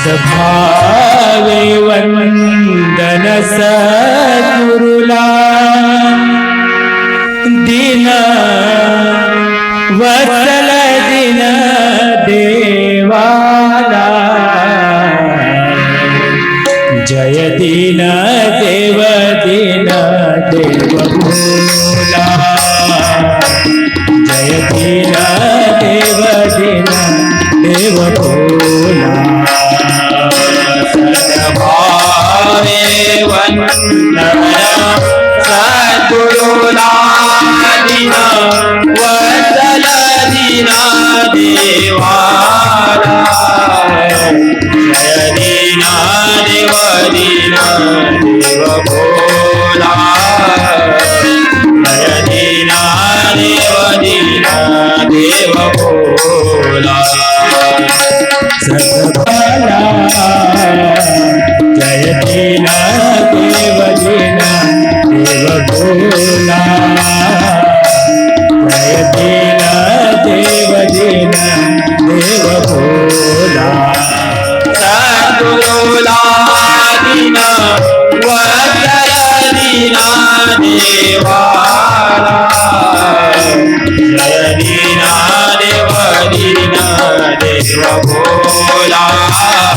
सद्भावे वंदन सद्गुरुला दिन वत्सल दिन देवाला जय दीन देव भोला जय दीन देव भोला सद्भावे वंदन सद्गुरुला दिन वत्सल दिन देवाला जय दीन देव भोला जय दीन देव भोला सद्भाला जय दीन देव भोला जय दीन देव भोला सद्गुरुला दिन वत्सल दिन देवाला जय दीन देव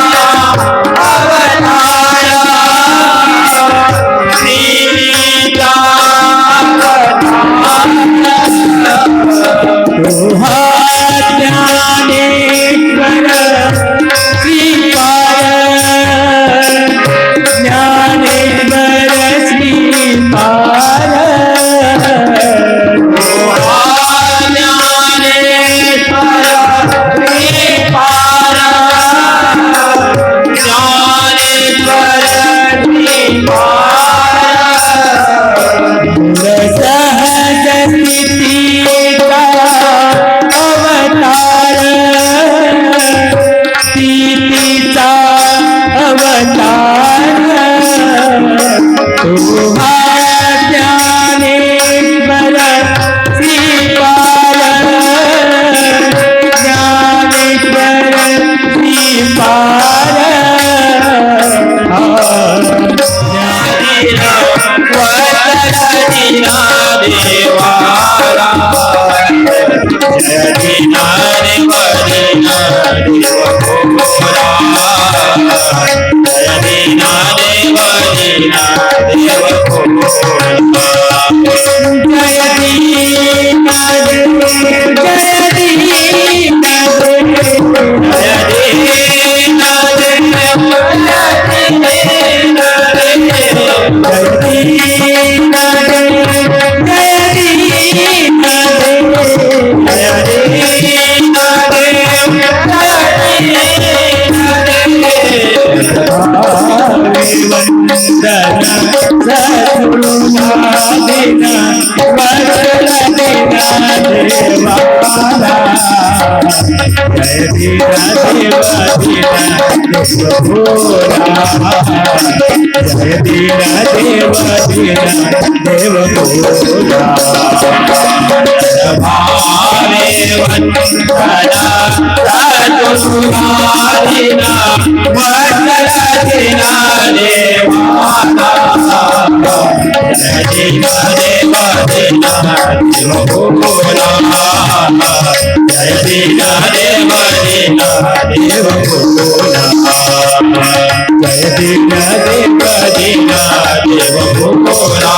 भोला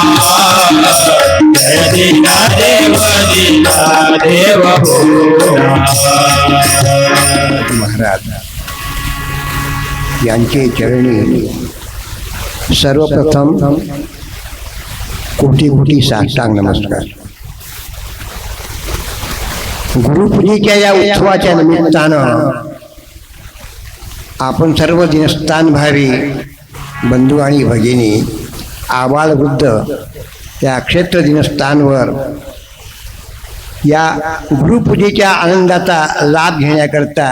जय दीन देव भोला महाराज यांचे चरणी सर्वप्रथम कोटी कोटी साष्टांग नमस्कार. गुरुपूजेच्या या उत्सवाच्या निमित्तानं आपण सर्व दिनस्थान भावी बंधू आणि भगिनी आबालवृद्ध या क्षेत्र दिनस्थानवर या गुरुपूजेच्या आनंदाचा लाभ घेण्याकरता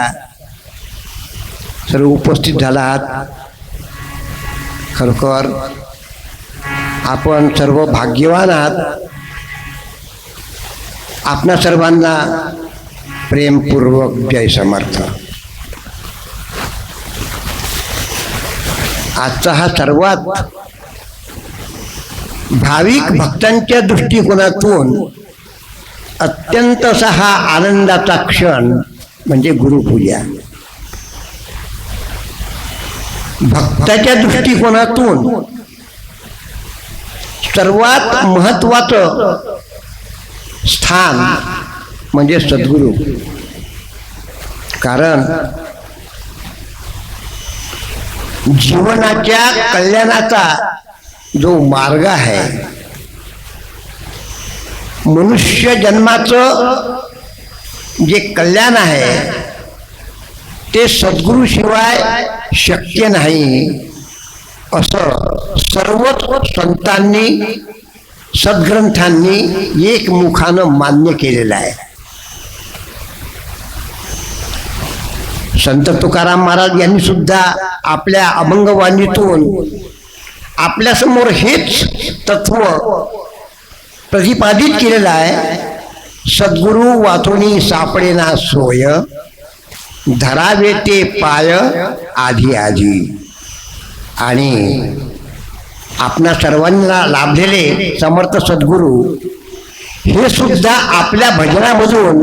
सर्व उपस्थित झाला आहात. खरोखर आपण सर्व भाग्यवान आहात. आपणा सर्वांना प्रेमपूर्वक जय समर्थ. आजचा हा सर्वात भाविक भक्तांच्या दृष्टिकोनातून अत्यंत असा हा आनंदाचा क्षण म्हणजे गुरुपूजा. भक्ताच्या दृष्टिकोनातून सर्वात महत्वाचं स्थान म्हणजे सद्गुरू. कारण जीवनाच्या कल्याणाचा जो मार्ग आहे, मनुष्य जन्माचं जे कल्याण आहे ते सद्गुरूशिवाय शक्य नाही असं सर्वच संतांनी सद्ग्रंथांनी एकमुखानं मान्य केलेलं आहे. संत तुकाराम महाराज यांनी सुद्धा आपल्या अभंगवाणीतून आपल्यासमोर हेच तत्व प्रतिपादित केलेलं आहे. सद्गुरू वाचुनी सापडेना सोय, धरावे ते पाय आधी आधी. आणि आपणा सर्वांना लाभलेले समर्थ सद्गुरू हे सुद्धा आपल्या भजनामधून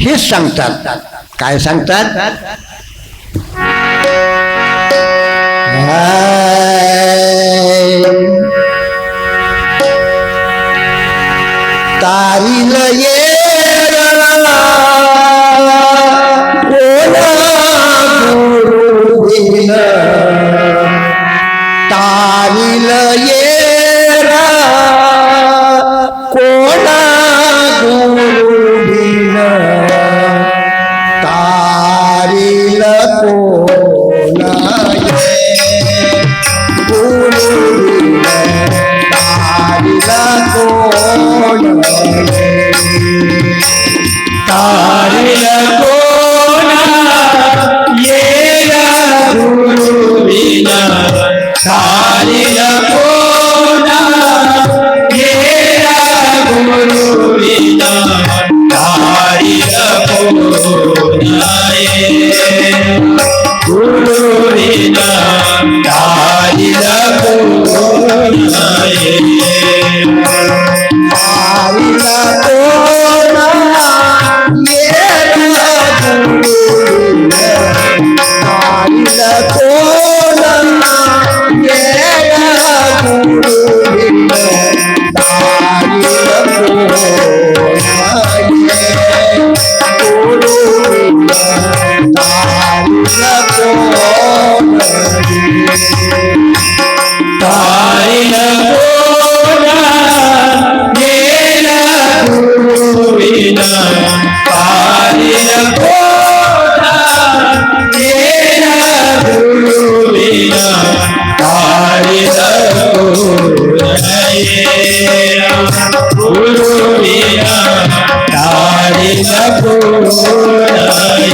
हेच सांगतात. काय सांगतात? तारील तारील येरा कोणा गुरुदिन, तारील कोणा गुरुदिन, तारील कोण तारील कोणा येरा गुरुविना, तारील कोणा येरा गुरुविना, तारील कोणा येरा गुरुविना, तारील कोणा येरा. तारील कोणा येरा गुरुदिन, तारील कोणा येरा गुरुदिन, तारील कोणा येरा गुरुदिन, तारील कोणा तारील कोणा येरा गुरुविना, तारील कोणा येरा गुरुविना, तारील कोणा येरा गुरुविना, तारील कोणा येरा.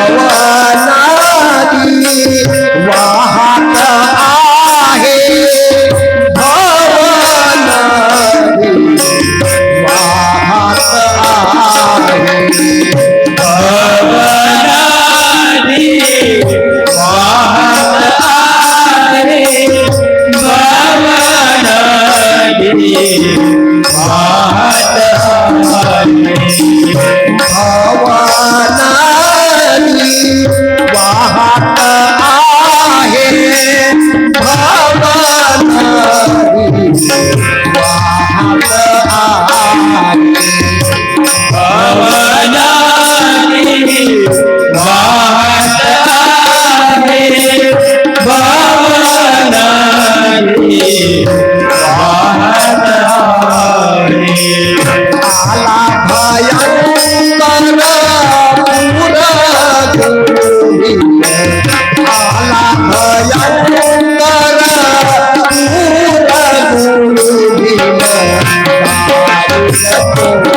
भवनादी वाहत आहे, भवनादी वाहत आहे, भवनादी वाहत आहे, भवनादी वाहत आहे, भवनादी वाहत आहे, भवनादी वाहत आहे, भवनादी वाहत आहे, भवनादी वाहत आहे. आला भयंकर पूर गुरुदिन, आला भयंकर पूर गुरुदिन, तारील कोणा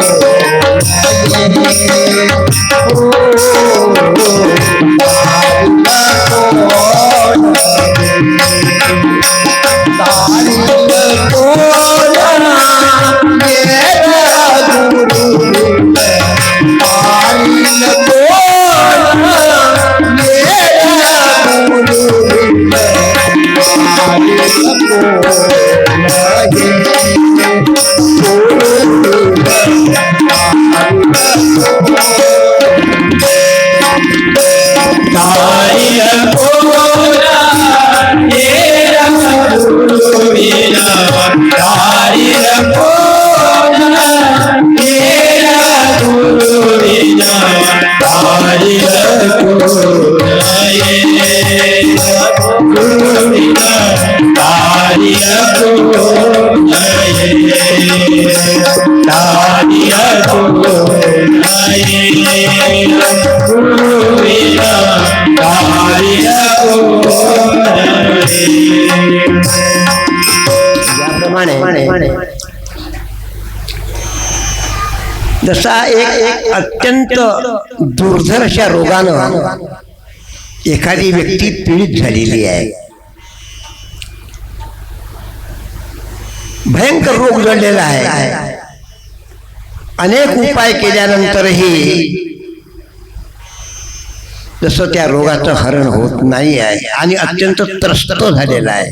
याप्रमाणे जसा एक अत्यंत दुर्धर अशा रोगानं एखादी व्यक्ती पीडित झालेली आहे, भयंकर रोग जडलेला आहे, अनेक उपाय केल्यानंतरही जसं त्या रोगाचं हरण होत नाही आहे आणि अत्यंत त्रस्त झालेला आहे,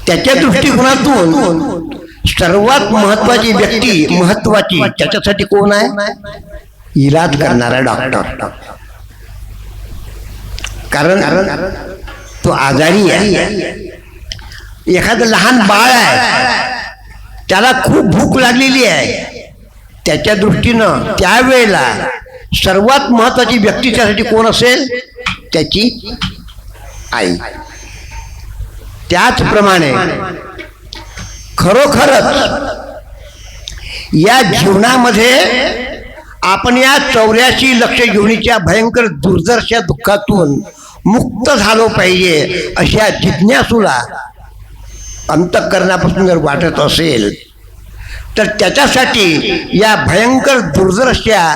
त्याच्या दृष्टिकोनातून सर्वात महत्वाची व्यक्ती महत्वाची त्याच्यासाठी कोण आहे? इलाज करणारा डॉक्टर. कारण तो आजारी आहे. एखादं लहान बाळ आहे, त्याला खूप भूक लागलेली आहे, त्याच्या दृष्टीनं त्यावेळेला सर्वात महत्वाची व्यक्ती त्यासाठी कोण असेल? त्याची आई. त्याचप्रमाणे खरोखरच या जीवनामध्ये आपण या 84 लक्ष योनीच्या भयंकर दुर्धरशा दुःखातून मुक्त झालो पाहिजे अशा जिज्ञासूला अंतःकरणापासून जर वाटत असेल तर त्याच्यासाठी या भयंकर दुर्धरशा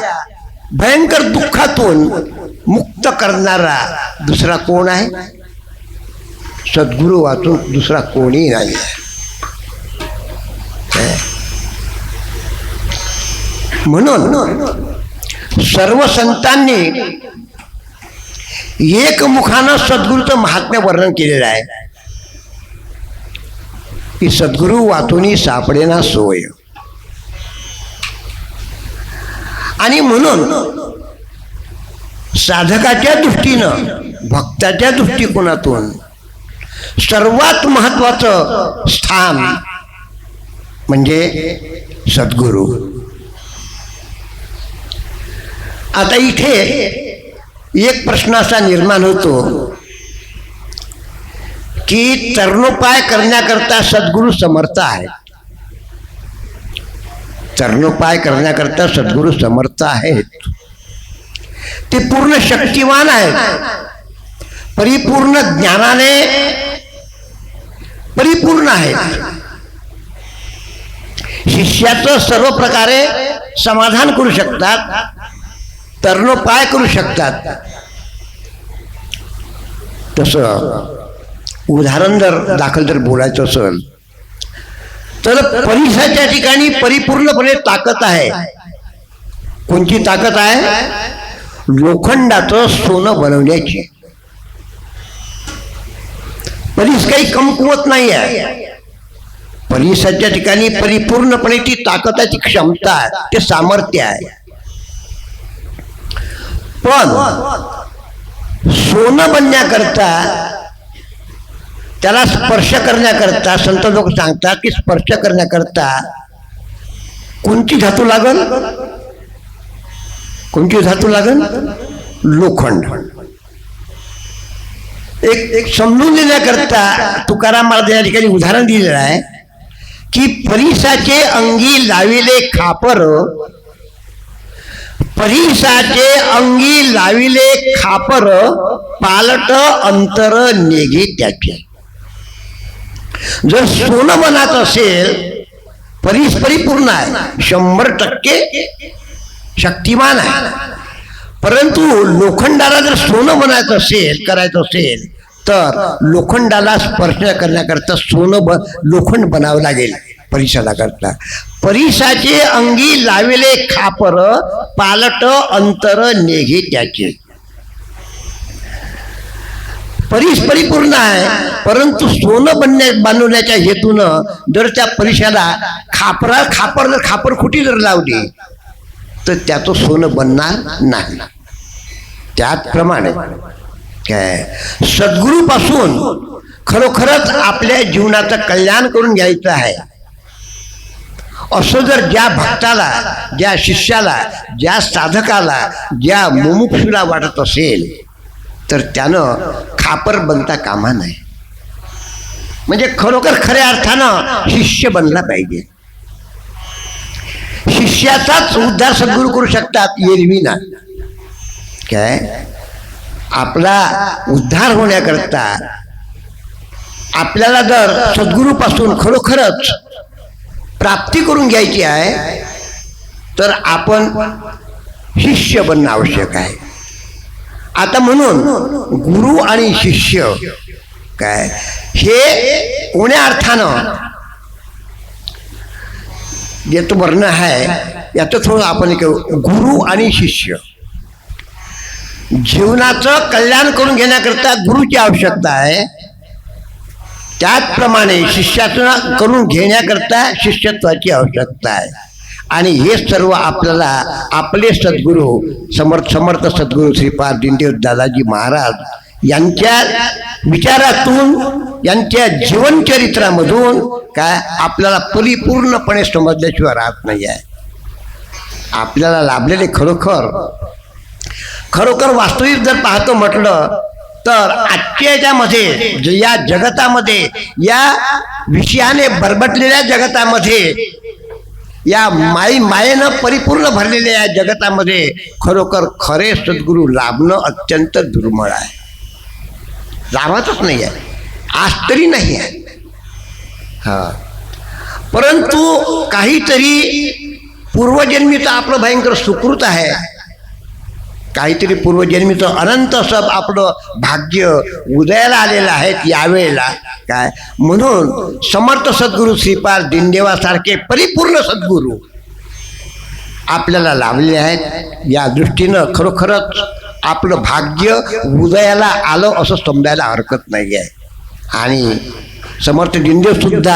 भयंकर दुःखातून मुक्त करणारा दुसरा कोण आहे? सद्गुरू वाचून दुसरा कोणी नाही. म्हणून सर्व संतांनी एकमुखानं सद्गुरूचं महात्म्य वर्णन केलेलं आहे की सद्गुरू वाचून सापडेना सोय. आणि म्हणून साधकाच्या दृष्टीनं भक्ताच्या दृष्टिकोनातून सर्वात महत्वाचं स्थान म्हणजे सद्गुरू. आता इथे एक प्रश्न असा निर्माण होतो की तरणोपाय करण्याकरता सद्गुरू समर्थ आहेत. तरणोपाय करण्याकरता सद्गुरू समर्थ आहेत, ते पूर्ण शक्तिवान आहेत, परिपूर्ण ज्ञानाने परिपूर्ण आहेत. शिष्याचं सर्व प्रकारे समाधान करू शकतात, तरणोपाय करू शकतात. तसं उदाहरण जर दाखल जर बोलायचं असेल तर परिसाच्या ठिकाणी परिपूर्णपणे ताकद आहे. कोणची ताकद आहे? लोखंडाचं सोनं बनवण्याची. परिस काही कमकुवत नाही आहे. परिसाच्या ठिकाणी परिपूर्णपणे ती ताकदाची क्षमता आहे, ते सामर्थ्य आहे. पण सोनं बनण्याकरता त्याला स्पर्श करण्याकरता संत लोक सांगतात की स्पर्श करण्याकरता कोणती धातू लागल? कोणती धातू लागल? लोखंड. एक समजून देण्याकरता तुकाराम महाराज या ठिकाणी उदाहरण दिलेलं आहे की परिसाचे अंगी लाविले खापर, परिसाचे अंगी लाविले खापर, पालट अंतर नेगे त्याचे. जर सोनं बनत असेल, परिपूर्ण आहे, 100% शक्तिमान आहे, परंतु लोखंडाला जर सोनं बनायचं असेल, करायचं असेल तर लोखंडाला स्पर्श करण्याकरता लोखंड बनावं लागेल परिसाला करता. परिसाचे अंगी लाविले खापर, पालट अंतर नेघे त्याचे. परीस परिपूर्ण आहे, परंतु सोनं बनवण्याच्या हेतूनं जर त्या परिशाला खापर खुटी जर लावली तर त्याचं सोनं बनणार नाही. त्याचप्रमाणे काय सद्गुरूपासून खरोखरच आपल्या जीवनाचं कल्याण करून घ्यायचं आहे असं जर ज्या भक्ताला, ज्या शिष्याला, ज्या साधकाला, ज्या मुमुक्षुला वाटत असेल तर त्यानं खापर बनता कामा नये. म्हणजे खरोखर खऱ्या अर्थानं शिष्य बनला पाहिजे. शिष्याचाच उद्धार सद्गुरू करू शकतात, एरवी ना. काय आपला उद्धार होण्याकरता आपल्याला जर सद्गुरूपासून खरोखरच प्राप्ती करून घ्यायची आहे तर आपण शिष्य बनणं आवश्यक आहे. आता म्हणून गुरु आणि शिष्य काय हे कोण्या अर्थानं याचं वर्णन आहे याचं थोडं आपण गुरु आणि शिष्य जीवनाचं कल्याण करून घेण्याकरता गुरुची आवश्यकता आहे, त्याचप्रमाणे शिष्याचं करून घेण्याकरता शिष्यत्वाची आवश्यकता आहे. आणि हे सर्व आपल्याला आपले सद्गुरू समर्थ सद्गुरू श्रीपाद दीनदेव दादाजी महाराज यांच्या विचारातून, यांच्या जीवनचरित्रामधून काय आपल्याला परिपूर्णपणे समजल्याशिवाय राहत नाही आहे. आपल्याला लाभलेले खरोखर वास्तविक जर पाहतो म्हटलं तर आजच्या याच्यामध्ये, या जगतामध्ये, या विषयाने बरबटलेल्या जगतामध्ये, या मायेनं परिपूर्ण भरलेल्या या जगतामध्ये खरोखर खरे सद्गुरू लाभणं अत्यंत दुर्मिळ आहे. लाभतच नाही आहे, आज तरी नाही आहे. परंतु काहीतरी पूर्वजन्मीचं आपलं भयंकर सुकृत आहे, काहीतरी पूर्वजन्मीचं अनंत असं आपलं भाग्य उदयाला आलेलं आहे यावेळेला. काय म्हणून समर्थ सद्गुरू श्रीपाद दीनदेवासारखे परिपूर्ण सद्गुरू आपल्याला लाभले आहेत. या दृष्टीनं खरोखरच आपलं भाग्य उदयाला आलं असं समजायला हरकत नाही आहे. आणि समर्थ दीनदेव सुद्धा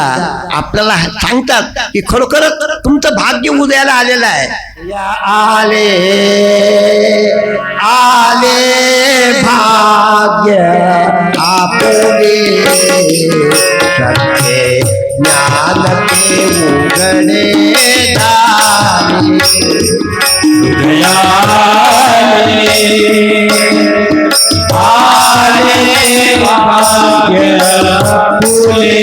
आपल्याला सांगतात की खरोखरच तुमचं भाग्य उदयाला आलेलं आहे. आले आले भाग्य आपुले सत्य ज्ञान के उघडे आले भाग्य फुले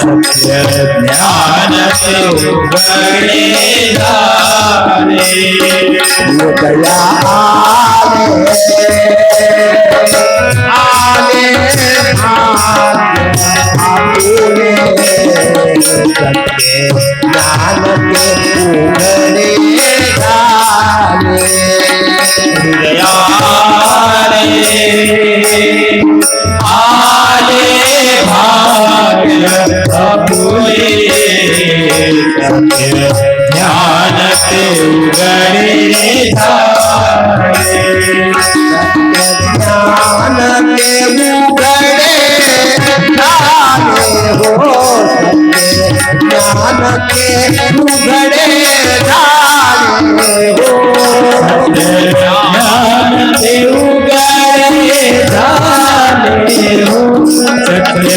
सत्य ज्ञान से उघडे झाले. दया आले भाग्य आपुले सत्य ज्ञान के उघडे झाले. आले भाग्य फुले सत्य ज्ञान से उघडे झाले. ज्ञान के उघडे झाले हो, ज्ञान के उघडे झाले हो, ज्ञान से उघडे झाले हो, सत्य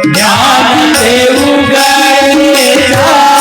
ज्ञान से उघडे झाले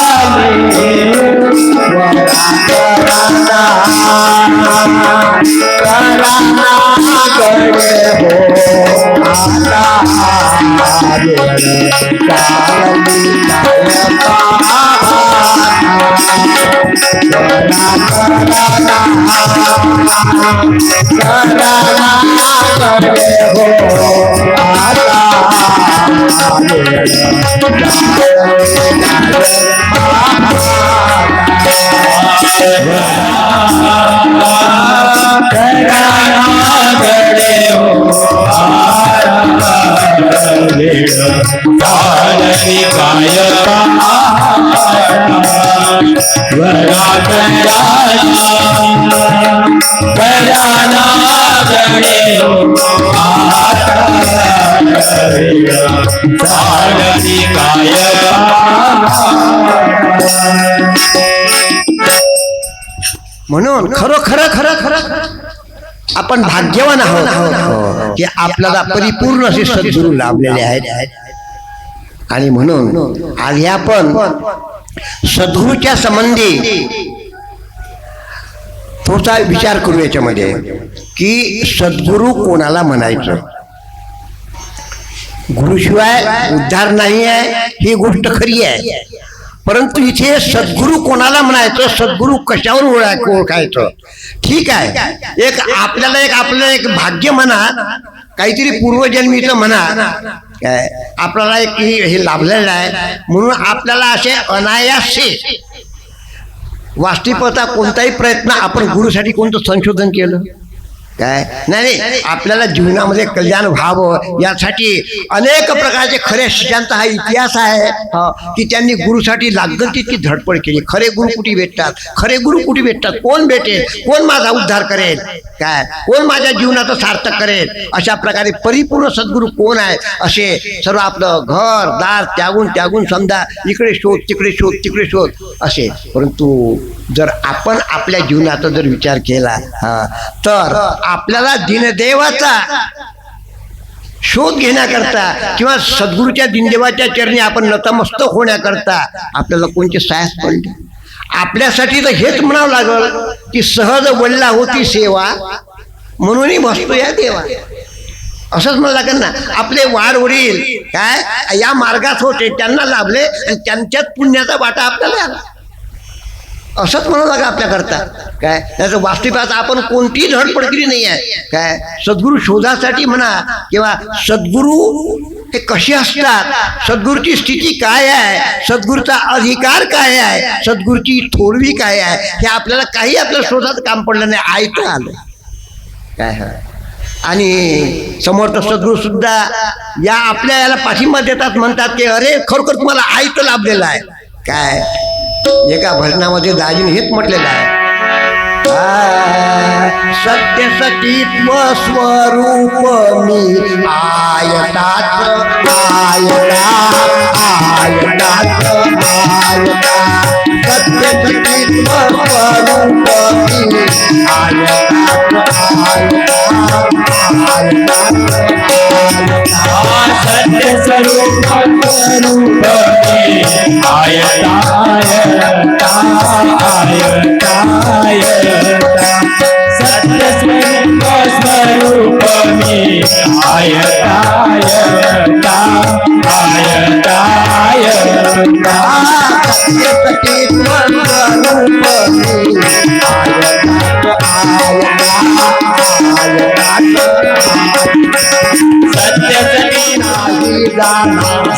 वाचणे आता चालती काय म्हणून खरं आपण भाग्यवान आहोत की आपल्याला परिपूर्ण असे सद्गुरू लाभलेले आहेत. आणि म्हणून आज आपण सद्गुरूच्या संबंधी थोडासा विचार करू याच्यामध्ये की सद्गुरू कोणाला म्हणायचं. गुरुशिवाय उद्धार नाही आहे ही गोष्ट खरी आहे, परंतु इथे सद्गुरू कोणाला म्हणायचं, सद्गुरू कशावर ओळखायचं. ठीक आहे, आपल्याला एक भाग्य म्हणा, काहीतरी पूर्वजन्मीचं म्हणा, काय आपल्याला एक हे लाभलेलं आहे म्हणून आपल्याला असे अनायासे वास्तविकता कोणताही प्रयत्न आपण गुरुसाठी कोणतं संशोधन केलं काय नाही. आपल्याला जीवनामध्ये कल्याण व्हावं यासाठी अनेक प्रकारचे खऱ्या शिष्यांचा हा इतिहास आहे की त्यांनी गुरुसाठी लागल तितकी धडपड केली. खरे गुरु कुठे भेटतात, कोण भेटेल, कोण माझा उद्धार करेल, काय कोण माझ्या जीवनाचं सार्थक करेल, अशा प्रकारे परिपूर्ण सद्गुरू कोण आहे असे सर्व आपलं घर दार त्यागून समजा इकडे शोध असे. परंतु जर आपण आपल्या जीवनाचा जर विचार केला तर आपल्याला दिनदेवाचा शोध घेण्याकरता किंवा सद्गुरूच्या दिनदेवाच्या चरणी आपण नतमस्तक होण्याकरता आपल्याला कोणते सायास पडले. आपल्यासाठी तर हेच म्हणावं लागल की सहज वल्ला होती सेवा म्हणूनही बसतो या देवा, असंच म्हणलं लागेल ना. आपले वाडवडील काय या मार्गात होते, त्यांना लाभले आणि त्यांच्यात पुण्याचा वाटा आपल्याला आला, असंच म्हणावं लागेल आपल्याकरता. काय त्याचं वास्तविकता आपण कोणतीही धडपड केली नाही आहे. काय सद्गुरू शोधासाठी म्हणा किंवा सद्गुरू हे कसे असतात, सद्गुरूची स्थिती काय आहे, सद्गुरूचा अधिकार काय आहे, सद्गुरूची थोरवी काय आहे, हे आपल्याला काही आपल्या शोधात काम पडलं नाही, ऐकता आलं काय. आणि समर्थ सद्गुरू सुद्धा या आपल्या याला पाठिंबा देतात, म्हणतात की अरे खरोखर तुम्हाला ऐकतं लाभलेलं आहे. काय एका भजनामध्ये दाजीने हेच म्हटलेलं आहे, सत्य सचित्व स्वरूप मी आयतात सत्य सचित्व स्वरूप मी सत्य स्वरूप सत्य स्वरूप मी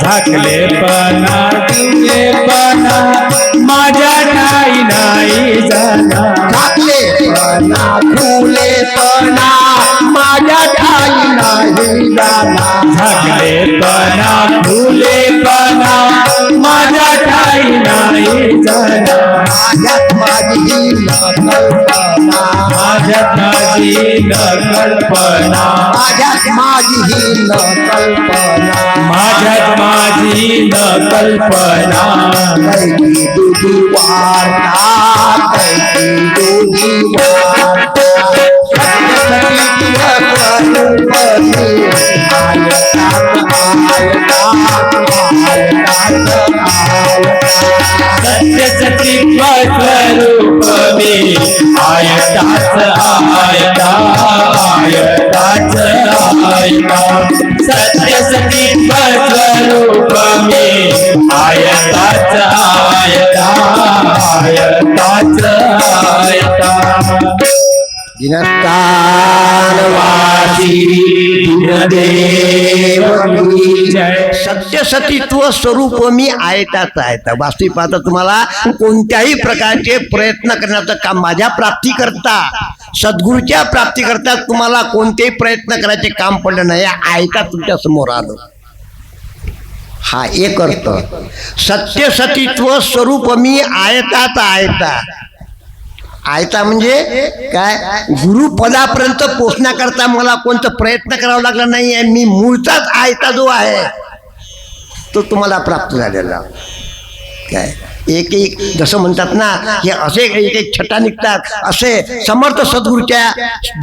झाकले पणा दिलेपणा माझ्या ठाई नाही जाना, झाकलेपणा खुलेपणा माझ्या ठाई नाही जाना, झाकलेपणा खुलेपणा माझ्या ठाई नाही जाना, माझ्यात माझी कल्पना, माझ्यात माझी कल्पना, माझ्यात माझी कल्पना, माझ्यात माझी कल्पना, कैकी तुझी वार्ता, कैकी तुझी वार्ता, सत्य सचित्व स्वरूप मी आयताच आयता सत्य सचित्व स्वरूप मी आयताच आयता दिनस्थानवासी दिनदेव जय. सत्य सतीत्व स्वरूप मी आयता. वास्तविक पाहता तुम्हाला कोणत्याही प्रकारचे प्रयत्न करण्याचं काम माझ्या प्राप्तीकरता सद्गुरूच्या प्राप्तीकरता तुम्हाला कोणतेही प्रयत्न करायचे काम पडलं नाही, आयता तुमच्या समोर आलं. हा एक अर्थ. सत्य सतीत्व स्वरूप मी आयता आयता म्हणजे काय, गुरुपदापर्यंत पोचण्याकरता मला कोणता प्रयत्न करावा लागला नाही आहे. मी मूळचाच आयता जो आहे तो तुम्हाला प्राप्त झालेला. काय एक एक जसं म्हणतात ना, हे असे एक एक छटा निघतात, असे समर्थ सद्गुरूच्या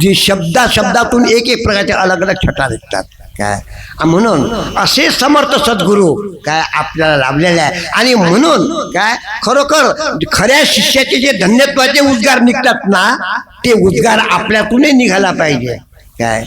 जी शब्दातून एक एक प्रकारच्या अलग अलग छटा निघतात. काय म्हणून असे समर्थ सद्गुरू काय आपल्याला लाभलेले आहे. आणि म्हणून काय खरोखर खऱ्या शिष्याचे जे धन्यत्वाचे उद्गार निघतात ना, ते उद्गार आपल्यातूनही निघाला पाहिजे. काय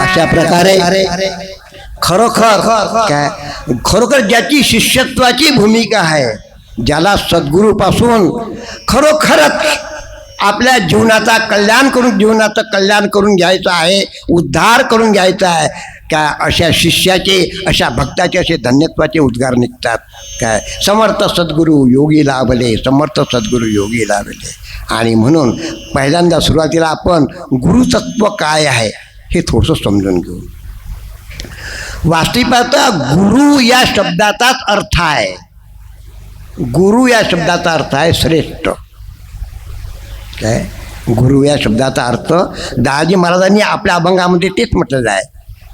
अशा प्रकारे खरोखर काय खरोखर ज्याची शिष्यत्वाची भूमिका आहे, ज्याला सद्गुरूपासून खरोखरच आपल्या जीवनाचं कल्याण करून घ्यायचं आहे, उद्धार करून घ्यायचा आहे, काय अशा शिष्याचे अशा भक्ताचे असे धन्यत्वाचे उद्गार निघतात. काय समर्थ सद्गुरू योगी लाभले, समर्थ सद्गुरू योगी लाभले. आणि म्हणून पहिल्यांदा सुरुवातीला आपण गुरुतत्व काय आहे हे थोडंसं समजून घेऊ. वास्तविकता गुरु या शब्दाचाच अर्थ आहे, गुरु या शब्दाचा अर्थ आहे श्रेष्ठ. काय गुरु या शब्दाचा अर्थ दादाजी महाराजांनी आपल्या अभंगामध्ये तेच म्हटलेलं आहे.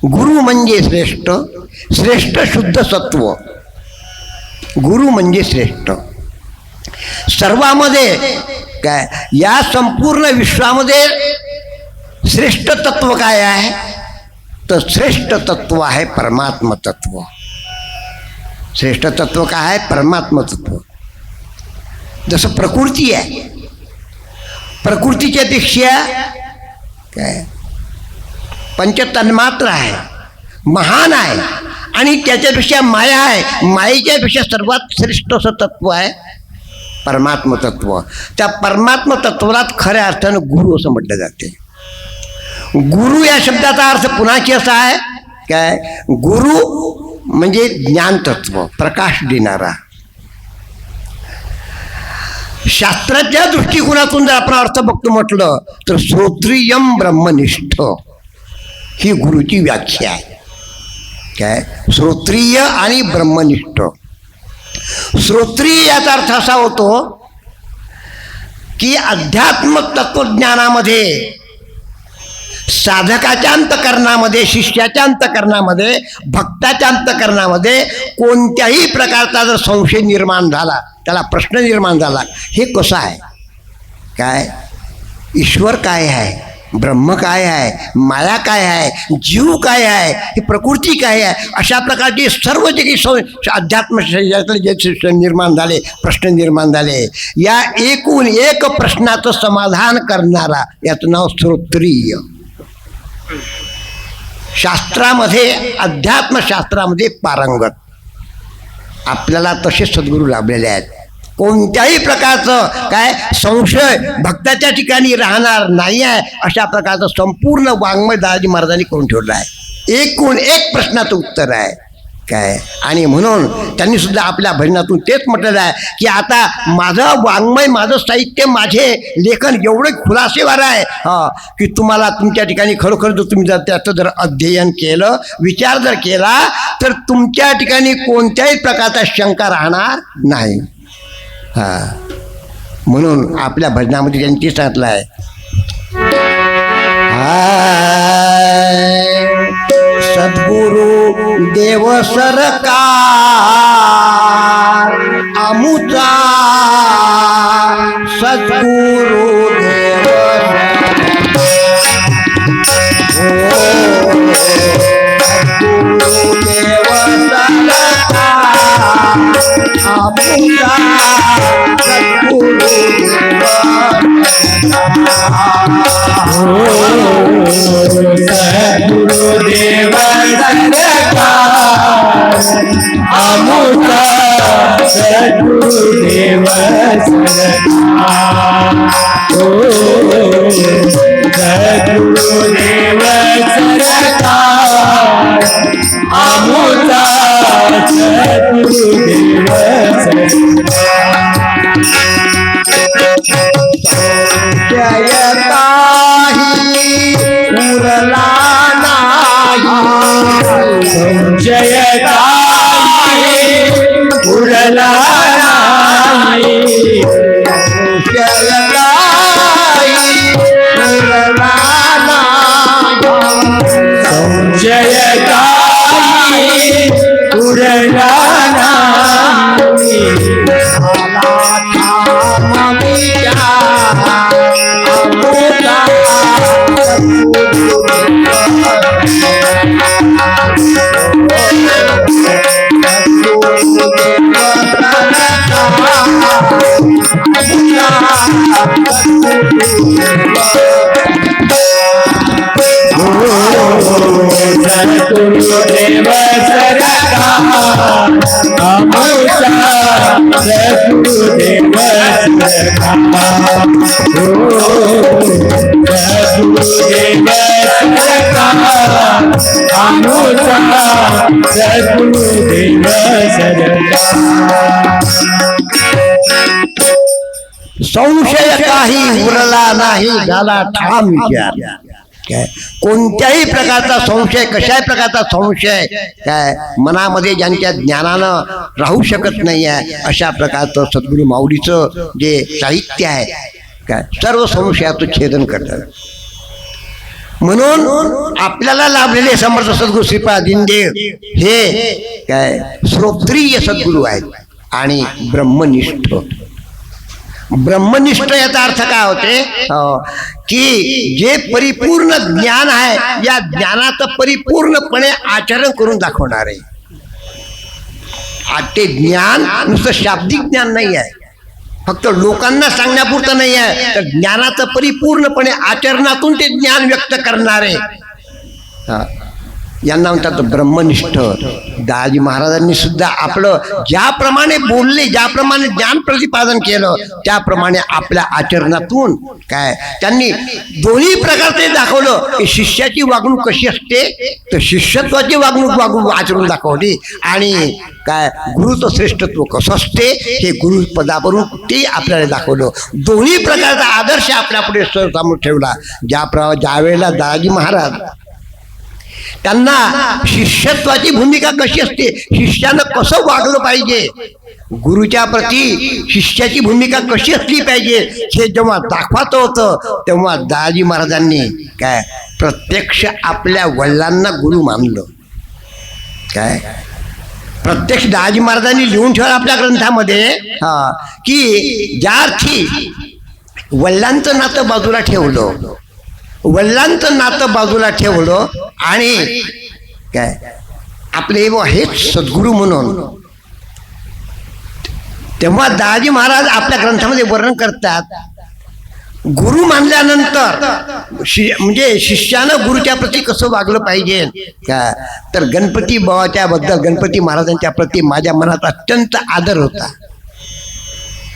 गुरु म्हणजे श्रेष्ठ, श्रेष्ठ शुद्ध सत्व. गुरु म्हणजे श्रेष्ठ. सर्वामध्ये काय या संपूर्ण विश्वामध्ये श्रेष्ठ तत्व काय आहे, तर श्रेष्ठ तत्व आहे परमात्म तत्व. श्रेष्ठ तत्व काय आहे, परमात्म तत्व. जसं प्रकृती आहे, प्रकृतीच्या पेक्षा काय पंचतन्मात्र आहे, महान आहे. आणि त्याच्यापेक्षा माया आहे, मायेच्या पेक्षा सर्वात श्रेष्ठ असं तत्व आहे परमात्म तत्व. त्या परमात्म तत्वाला खऱ्या अर्थानं गुरु असं म्हटलं जाते. गुरु या शब्दाचा अर्थ पुन्हाची असा आहे काय, गुरु म्हणजे ज्ञान तत्व, प्रकाश देणारा. शास्त्राच्या दृष्टिकोनातून जर आपण अर्थ बघतो म्हटलं तर श्रोत्रियम ब्रह्मनिष्ठ ही गुरुची व्याख्या आहे. काय श्रोत्रिय आणि ब्रह्मनिष्ठ. श्रोत्रिय याचा अर्थ असा होतो की अध्यात्म तत्वज्ञानामध्ये साधकाच्या अंतकरणामध्ये, शिष्याच्या अंतकरणामध्ये, भक्ताच्या अंतकरणामध्ये कोणत्याही प्रकारचा जर संशय निर्माण झाला, त्याला प्रश्न निर्माण झाला, हे कसं आहे, काय ईश्वर काय आहे, ब्रह्म काय आहे, माया काय आहे, जीव काय आहे, ही प्रकृती काय आहे, अशा प्रकारचे सर्व जे काही अध्यात्म शरीरातले जे निर्माण झाले, प्रश्न निर्माण झाले, या एकूण एक प्रश्नाचं समाधान करणारा याचं नाव श्रोत्रिय. शास्त्रामध्ये, अध्यात्मशास्त्रामध्ये पारंगत आपल्याला तसे सद्गुरू लाभलेले आहेत. कोणत्याही प्रकारचं काय संशय भक्ताच्या ठिकाणी राहणार नाही आहे, अशा प्रकारचं संपूर्ण वाङ्मय दादाजी महाराजांनी करून ठेवलं आहे. एकूण एक प्रश्नाचं उत्तर आहे काय. आणि म्हणून त्यांनी सुद्धा आपल्या भजनातून तेच म्हटलेलं आहे की आता माझं वाङ्मय, माझं साहित्य, माझे लेखन एवढं खुलासेवार आहे की तुम्हाला तुमच्या ठिकाणी खरोखर जर तुम्ही जर त्याचं जर अध्ययन केलं, विचार जर केला, तर तुमच्या ठिकाणी कोणत्याही प्रकारचा शंका राहणार नाही. म्हणून आपल्या भजनामध्ये त्यांनी सांगितलं आहे, सद्गुरु देव सरकार अमुचा, सद्गुरु देव सद्गुरु देव सरकार अमुचा, सद्गुरु देव सद्गुरुदेव सरकार आमोचा सद्गुरुदेव सरकार सद्गुरुदेव सरकार आमोचा सद्गुरुदेव सरकार जयताही उरला नाही जयताई उरला नाही जयताही उरला नाही जयताई उरला नाही सद्गुरुदेव सरकार आमोचा सद्गुरुदेव सरकार सद्गुरुदेव सरकार आमोचा सद्गुरुदेव सरकार संशय काही उरला नाही झाला ठाम विचार काय कोणत्याही प्रकारचा संशय कशाही प्रकारचा संशय काय मनामध्ये ज्यांच्या ज्ञानानं राहू शकत नाही आहे अशा प्रकारचं सद्गुरू माऊलीचं जे साहित्य आहे काय सर्व संशयाचं छेदन करतात. म्हणून आपल्याला लाभलेले समर्थ सद्गुरू श्रीपाद दिनदेव हे काय श्रोत्रिय सद्गुरू आहेत आणि ब्रह्मनिष्ठ. ब्रह्मनिष्ठ याचा अर्थ काय होते की जे परिपूर्ण ज्ञान आहे या ज्ञानाचं परिपूर्णपणे आचरण करून दाखवणार आहे. ते ज्ञान नुसतं शाब्दिक ज्ञान नाही आहे, फक्त लोकांना सांगण्यापुरतं नाही आहे, तर ज्ञानाचं परिपूर्णपणे आचरणातून ते ज्ञान व्यक्त करणारे यांना म्हणतात ब्रह्मनिष्ठ. दादाजी महाराजांनी सुद्धा आपलं ज्याप्रमाणे बोलले, ज्याप्रमाणे ज्ञान प्रतिपादन केलं त्याप्रमाणे आपल्या आचरणातून काय त्यांनी दोन्ही प्रकारचे दाखवलं की शिष्याची वागणूक कशी असते तर शिष्यत्वाची वागणूक आचरून दाखवली आणि काय गुरुचं श्रेष्ठत्व कसं असते हे गुरुपदावरून ते आपल्याला दाखवलं. दोन्ही प्रकारचा आदर्श आपल्या पुढे समोर ठेवला. ज्यावेळेला दादाजी महाराज त्यांना शिष्यत्वाची भूमिका कशी असते, शिष्यानं कसं वागलं पाहिजे, गुरुच्या प्रती शिष्याची भूमिका कशी असली पाहिजे हे जेव्हा दाखवायचं होतं तेव्हा दादाजी महाराजांनी काय प्रत्यक्ष आपल्या वडिलांना गुरु मानलं. काय प्रत्यक्ष दादाजी महाराजांनी लिहून ठेवलं आपल्या ग्रंथामध्ये की ज्या अर्थी वडिलांचं नातं बाजूला ठेवलं, वडिलांचं नातं बाजूला ठेवलं आणि काय आपले हेच सद्गुरू म्हणून तेव्हा दादाजी महाराज आपल्या ग्रंथामध्ये वर्णन करतात गुरु मानल्यानंतर म्हणजे शिष्यानं गुरुच्या प्रती कसं वागलं पाहिजे का तर गणपती बाबाच्या बद्दल गणपती महाराजांच्या प्रती माझ्या मनात अत्यंत आदर होता,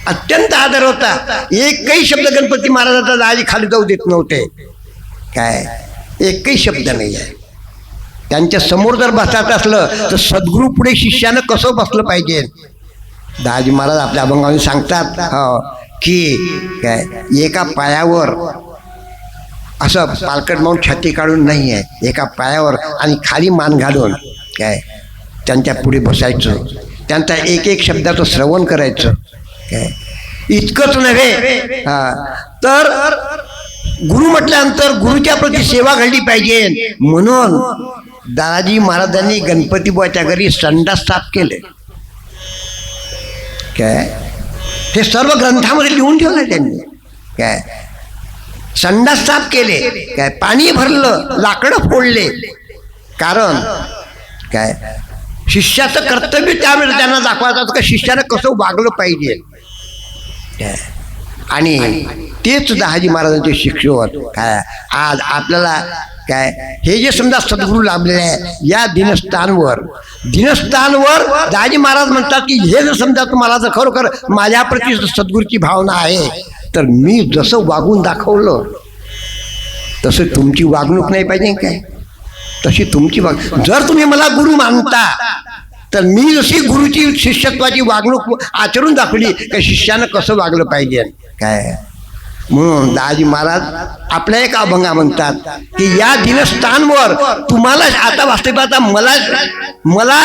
अत्यंत आदर होता. एकही शब्द गणपती महाराजांचा दादाजी खाली जाऊ देत नव्हते. काय एकही शब्द नाही आहे. त्यांच्या समोर जर बसायचं असलं तर सद्गुरू पुढे शिष्यानं कसं बसलं पाहिजे. दादाजी महाराज आपल्या अभंगामध्ये सांगतात की काय एका पायावर असं पालकट माऊन छाती काढून नाही आहे, एका पायावर आणि खाली मान घालून काय त्यांच्या पुढे बसायचं, त्यांचा एक एक शब्दाचं श्रवण करायचं. काय इतकंच नव्हे तर गुरु म्हटल्यानंतर गुरुच्या प्रती सेवा घडली पाहिजे म्हणून दादाजी महाराजांनी गणपती बुवाच्या घरी संडास साफ केले. काय हे सर्व ग्रंथामध्ये लिहून ठेवलं त्यांनी. काय संडास साफ केले, काय पाणी भरलं, लाकडं फोडले. कारण काय शिष्याचं कर्तव्य त्यावेळेस त्यांना दाखवायचं का शिष्यानं कसं वागलं पाहिजे. आणि तेच दाजी महाराजांचे शिक्षक. काय आज आपल्याला काय हे जे समजा सद्गुरू लाभलेले आहे या दिनस्थानवर दाजी महाराज म्हणतात की हे जर समजा तुम्हाला जर खरोखर माझ्याप्रती सद्गुरूची भावना आहे तर मी जसं वागून दाखवलं तसं तुमची वागणूक नाही पाहिजे काय, तशी तुमची जर तुम्ही मला गुरु मानता तर मी जशी गुरुची शिष्यत्वाची वागणूक आचरून दाखवली का शिष्यानं कसं वागलं पाहिजे काय. म्हणून दाजी महाराज आपल्या एका अभंगा म्हणतात की या दिनस्थानवर तुम्हाला आता वास्तविक मला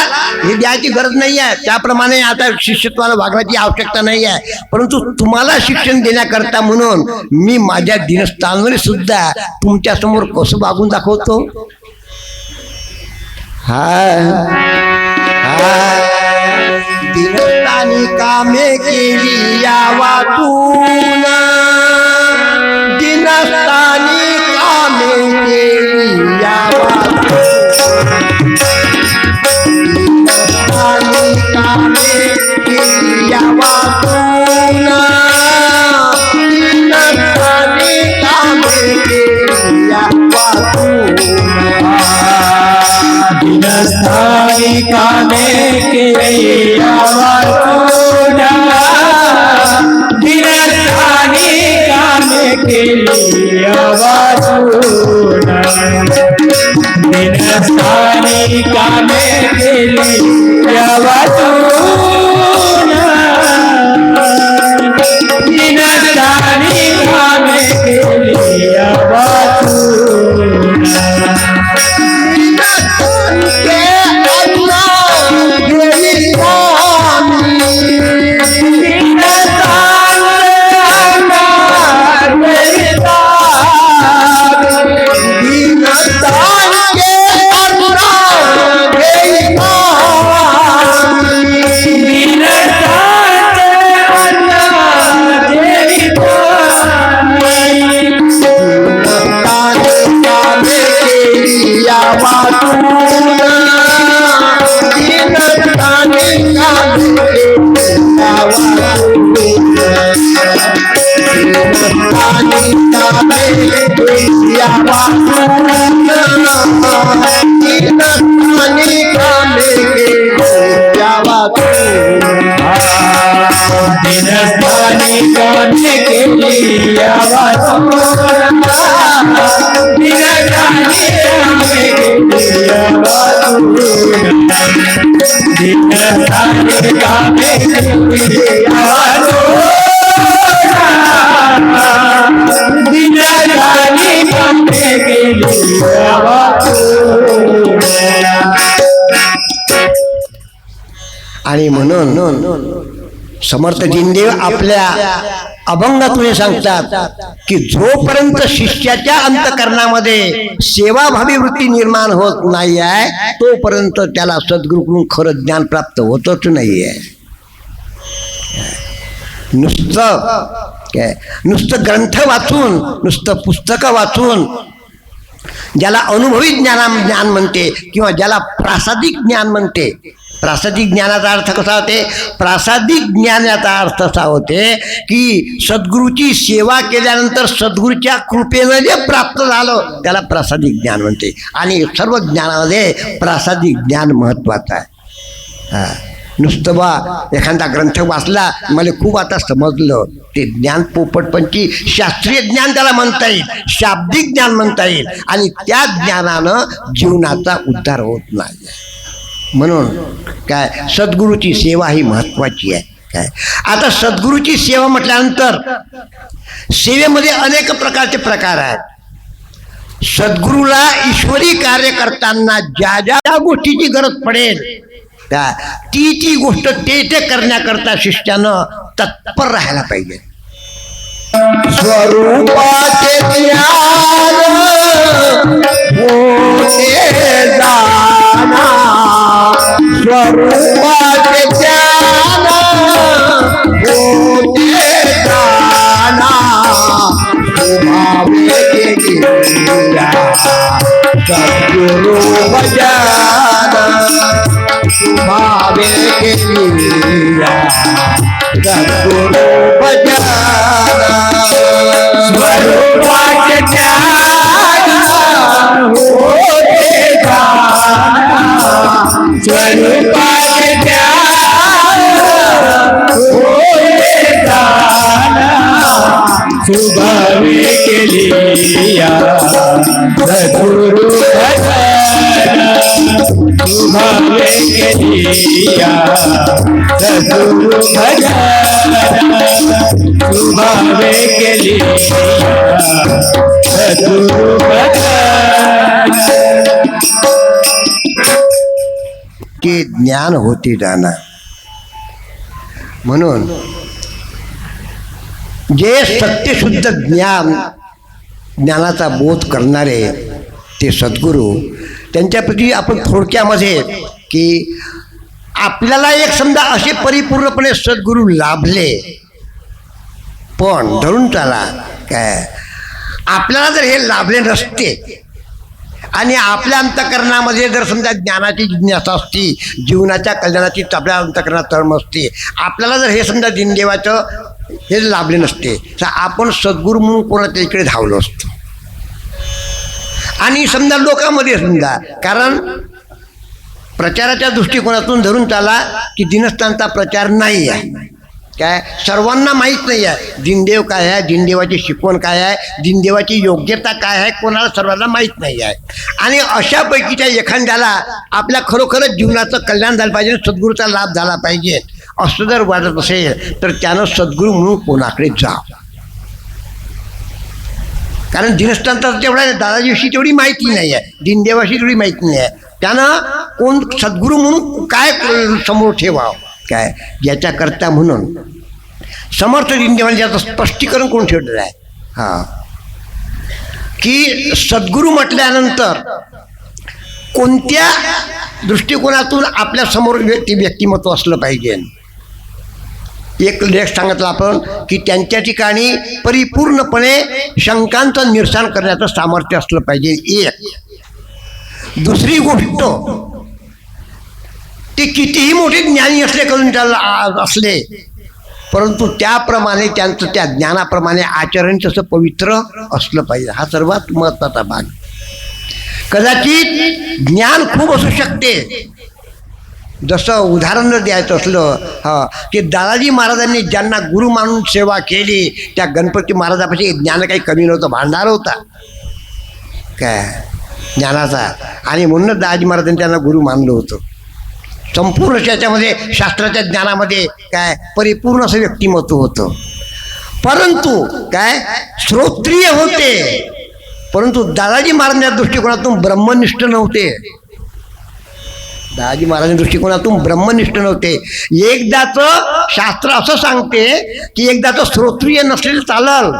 हे द्यायची गरज नाही आहे, त्याप्रमाणे आता शिष्यत्वाला वागण्याची आवश्यकता नाही आहे, परंतु तुम्हाला शिक्षण देण्याकरता म्हणून मी माझ्या दिनस्थानवर सुद्धा तुमच्या समोर कसं वागून दाखवतो. दिनस्थानी कामे केली या वाचून, दिनस्थानी कामे केली या वाचून, दिनस्थानी कामे केली या वाचून, दिनस्थानी कामे केली या वाचून, दिनस्थानी कामे केली या वाचून, दिनस्थानी कामे केली या वाचून, दिनस्थानी कामे केली या वाचून, दिनस्थानी कामे केली या वाचून. दिनस्थानी कामे केली या वाचून, दिनस्थानी कामे केली या वाचून, दिनस्थानी कामे केली या वाचून, दिनस्थानी कामे केली या वाचून. आणि म्हणून समर्थ दीनदेव आपल्या अभंगातून सांगतात की जोपर्यंत शिष्याच्या अंतकरणामध्ये सेवाभावी वृत्ती निर्माण होत नाही आहे तोपर्यंत त्याला सद्गुरूकडून खरं ज्ञान प्राप्त होतच नाही आहे. नुसतं ग्रंथ वाचून, नुसतं पुस्तकं वाचून ज्याला अनुभवी ज्ञान म्हणते किंवा ज्याला प्रासादिक ज्ञान म्हणते. प्रासादिक ज्ञानाचा अर्थ कसा होते? प्रासादिक ज्ञानाचा अर्थ असा होते की सद्गुरूची सेवा केल्यानंतर सद्गुरूच्या कृपेनं जे प्राप्त झालं त्याला प्रासादिक ज्ञान म्हणते. आणि सर्व ज्ञानामध्ये प्रासादिक ज्ञान महत्त्वाचं आहे. नुसतं बा एखादा ग्रंथ वाचला मला खूप आता समजलं ते ज्ञान पोपटपंची शास्त्रीय ज्ञान त्याला म्हणता येईल, शाब्दिक ज्ञान म्हणता येईल, आणि त्या ज्ञानानं जीवनाचा उद्धार होत नाही. म्हणून काय सद्गुरूची सेवा ही महत्त्वाची आहे. काय आता सद्गुरूची सेवा म्हटल्यानंतर सेवेमध्ये अनेक प्रकारचे प्रकार आहेत. सद्गुरूला ईश्वरी कार्य करताना ज्या ज्या गोष्टीची गरज पडेल ती गोष्ट ते करण्याकरता शिष्यानं तत्पर राहायला पाहिजे. स्वरूपाचे ज्ञान होते जाना, स्वरूपाचे ज्ञान होते जाना, स्वभावे गेला सद्गुरु भजना, स्वभावे गेला सद्गुरु भजना. स्वरूपाचे ज्ञान होते जाण स्वरूपाचे ज्ञान होते जाण सुभावे केली या सद्गुरु भजन सुभावे केली या सद्गुरु भजन सुभावे केली या सद्गुरु भजन की ज्ञान होते जाणार. म्हणून जे सत्यशुद्ध ज्ञानाचा बोध करणारे ते सद्गुरू, त्यांच्याप्रती आपण थोडक्यामध्ये की आपल्याला एक समजा असे परिपूर्णपणे सद्गुरू लाभले, पण धरून चाला काय आपल्याला जर हे लाभले नसते आणि आपल्या अंतःकरणामध्ये जर समजा ज्ञानाची जिज्ञासा असती, जीवनाच्या कल्याणाची आपल्या अंतःकरणात तळम असते, आपल्याला जर हे समजा दिनदेवाचं हे लाभले नसते तर आपण सद्गुरू म्हणून कोणाच्या इकडे धावलो असतो. आणि समजा लोकांमध्ये समजा कारण प्रचाराच्या दृष्टिकोनातून धरून चाला की दिनस्थानचा प्रचार नाही आहे, काय सर्वांना माहीत नाही आहे दिनदेव काय आहे, दिनदेवाची शिकवण काय आहे, दिनदेवाची योग्यता काय आहे, कोणाला सर्वांना माहीत नाही आहे. आणि अशापैकीच्या एखाद्याला आपल्या खरोखरच जीवनाचं कल्याण झालं पाहिजे, सद्गुरूचा लाभ झाला पाहिजे असं जर वाटत असेल तर त्यानं सद्गुरू म्हणून कोणाकडे जा. कारण दिनस्थानचा तेवढा दादाजीविषयी तेवढी माहिती नाही आहे, दिनदेवाशी तेवढी माहिती नाही आहे, त्यानं कोण सद्गुरू म्हणून काय समोर ठेवावं काय याच्याकरता म्हणून समर्थ दिनदेवाने त्याचं स्पष्टीकरण कोण ठेवलेलं आहे. हां की सद्गुरू म्हटल्यानंतर कोणत्या दृष्टिकोनातून आपल्या समोर व्यक्तिमत्व असलं पाहिजे. एक लेख सांगितलं आपण की त्यांच्या ठिकाणी परिपूर्णपणे शंकांचं निरसन करण्याचं सामर्थ्य असलं पाहिजे. एक दुसरी गोष्ट ते कितीही मोठे ज्ञानी असले करून त्याला असले परंतु त्याप्रमाणे त्यांचं त्या ज्ञानाप्रमाणे आचरण तसं पवित्र असलं पाहिजे. हा सर्वात महत्त्वाचा भाग. कदाचित ज्ञान खूप असू शकते, जसं उदाहरण जर द्यायचं असलं की दादाजी महाराजांनी ज्यांना गुरु मानून सेवा केली त्या गणपती महाराजापाशी ज्ञान काही कमी नव्हतं, भांडार होता काय ज्ञानाचा, आणि म्हणूनच दादाजी महाराजांनी त्यांना गुरु मानलं होतं. संपूर्ण त्याच्यामध्ये शास्त्राच्या ज्ञानामध्ये काय परिपूर्ण असं व्यक्तिमत्व होतं. परंतु काय श्रोत्रिय होते, परंतु दादाजी महाराजांच्या दृष्टिकोनातून ब्रह्मनिष्ठ नव्हते. दादाजी महाराजांच्या दृष्टिकोनातून ब्रह्मनिष्ठ नव्हते. एकदाचं शास्त्र असं सांगते की एकदाचं श्रोत्रिय नसलेलं चालल,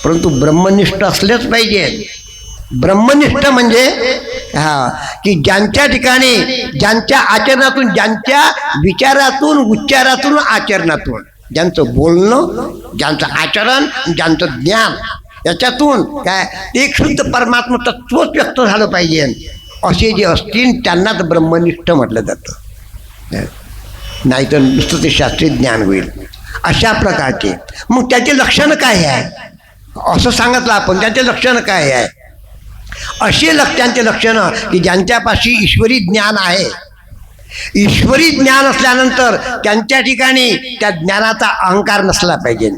परंतु ब्रह्मनिष्ठ असलेच पाहिजे. ब्रह्मनिष्ठ म्हणजे की ज्यांच्या ठिकाणी ज्यांच्या आचरणातून, ज्यांच्या विचारातून, उच्चारातून, आचरणातून, ज्यांचं बोलणं, ज्यांचं आचरण, ज्यांचं ज्ञान याच्यातून काय एक शुद्ध परमात्मा तत्वच व्यक्त झालं पाहिजे. असे जे असतील त्यांनाच ब्रह्मनिष्ठ म्हटलं जातं, नाहीतर नुसतं ते शास्त्रीय ज्ञान होईल. अशा प्रकारचे मग त्याचे लक्षणं काय आहे असं सांगितलं आपण. त्याचे लक्षणं काय आहे? असे त्यांचे लक्षणं की ज्यांच्यापाशी ईश्वरी ज्ञान आहे. ईश्वरी ज्ञान असल्यानंतर त्यांच्या ठिकाणी त्या ज्ञानाचा अहंकार नसला पाहिजे.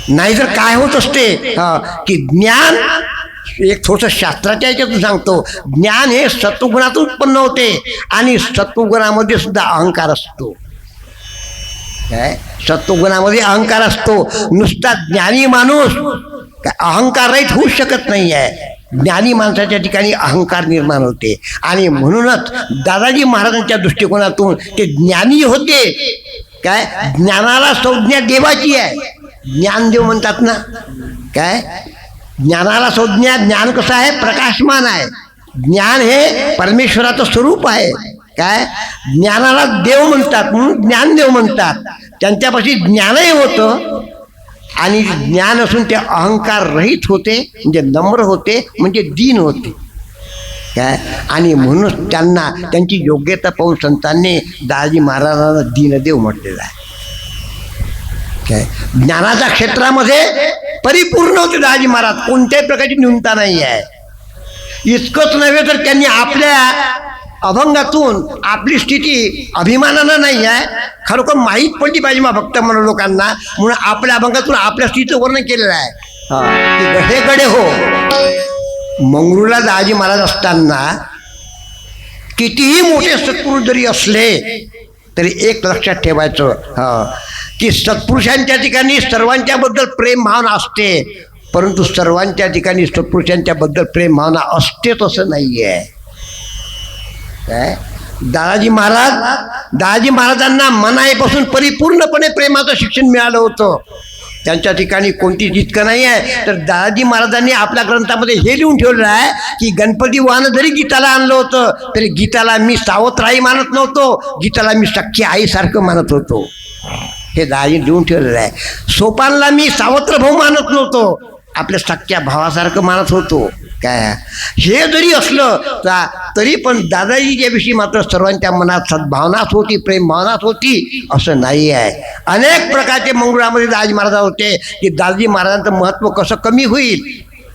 नाहीतर काय होत असते की ज्ञान एक थोडंसं शास्त्राच्या याच्यातून सांगतो, ज्ञान हे सत्वगुणातून उत्पन्न होते आणि सत्वगुणामध्ये सुद्धा अहंकार असतो. काय सत्वगुणामध्ये अहंकार असतो. नुसता ज्ञानी माणूस काय अहंकार रहित होऊ शकत नाही आहे. ज्ञानी माणसाच्या ठिकाणी अहंकार निर्माण होते आणि म्हणूनच दादाजी महाराजांच्या दृष्टिकोनातून ते ज्ञानी होते. काय ज्ञानाला संज्ञा देवाची आहे. ज्ञानदेव म्हणतात ना, काय ज्ञानाला संज्ञा. ज्ञान कसं आहे? प्रकाशमान आहे. ज्ञान हे परमेश्वराचं स्वरूप आहे. काय ज्ञानाला देव म्हणतात म्हणून ज्ञानदेव म्हणतात. त्यांच्यापाशी ज्ञानही होतं आणि ज्ञान असून ते अहंकार रहित होते, म्हणजे नम्र होते, म्हणजे दीन होते. काय आणि म्हणून त्यांना त्यांची योग्यता पाहून संतांनी दादाजी महाराजांना दीनदेव म्हटलेलं आहे. काय ज्ञानाच्या क्षेत्रामध्ये परिपूर्ण होते दाजी महाराज, कोणत्याही प्रकारची न्यूनता नाही आहे. इतकंच नव्हे तर त्यांनी आपल्या अभंगातून आपली स्थिती अभिमानानं नाही आहे, खरोखर माहीत पडली पाहिजे मग भक्त म्हणून लोकांना, म्हणून आपल्या अभंगातून आपल्या स्थितीचं वर्णन केलेलं आहे. की हे गडे हो, मंगरूळला दाजी महाराज असताना कितीही मोठे सत्पुरुष जरी असले तरी एक लक्षात ठेवायचं की सत्पुरुषांच्या ठिकाणी सर्वांच्याबद्दल प्रेम भावना असते, परंतु सर्वांच्या ठिकाणी सत्पुरुषांच्याबद्दल प्रेम भावना असतेच असं नाही आहे. काय दादाजी महाराजांना मनाईपासून परिपूर्णपणे प्रेमाचं शिक्षण मिळालं होतं. त्यांच्या ठिकाणी कोणती जितकं नाही आहे, तर दादाजी महाराजांनी आपल्या ग्रंथामध्ये हे लिहून ठेवलं आहे की गणपती वाहन जरी गीताला आणलं होतं तरी गीताला मी सावत्राई मानत नव्हतो, गीताला मी सख्खी आईसारखं मानत होतो. हे दादाजी लिहून ठेवलेलं आहे. सोपानला मी सावत्र भाऊ मानत नव्हतो, आपल्या सख्ख्या भावासारखं मानत होतो. काय हे जरी असलं तरी पण दादाजीच्या विषयी मात्र सर्वांच्या मनात सद्भावनाच होती, प्रेम भावनाच होती असं नाही आहे. अनेक प्रकारचे मंगळामध्ये दादाजी महाराज होते की दादाजी महाराजांचं महत्त्व कसं कमी होईल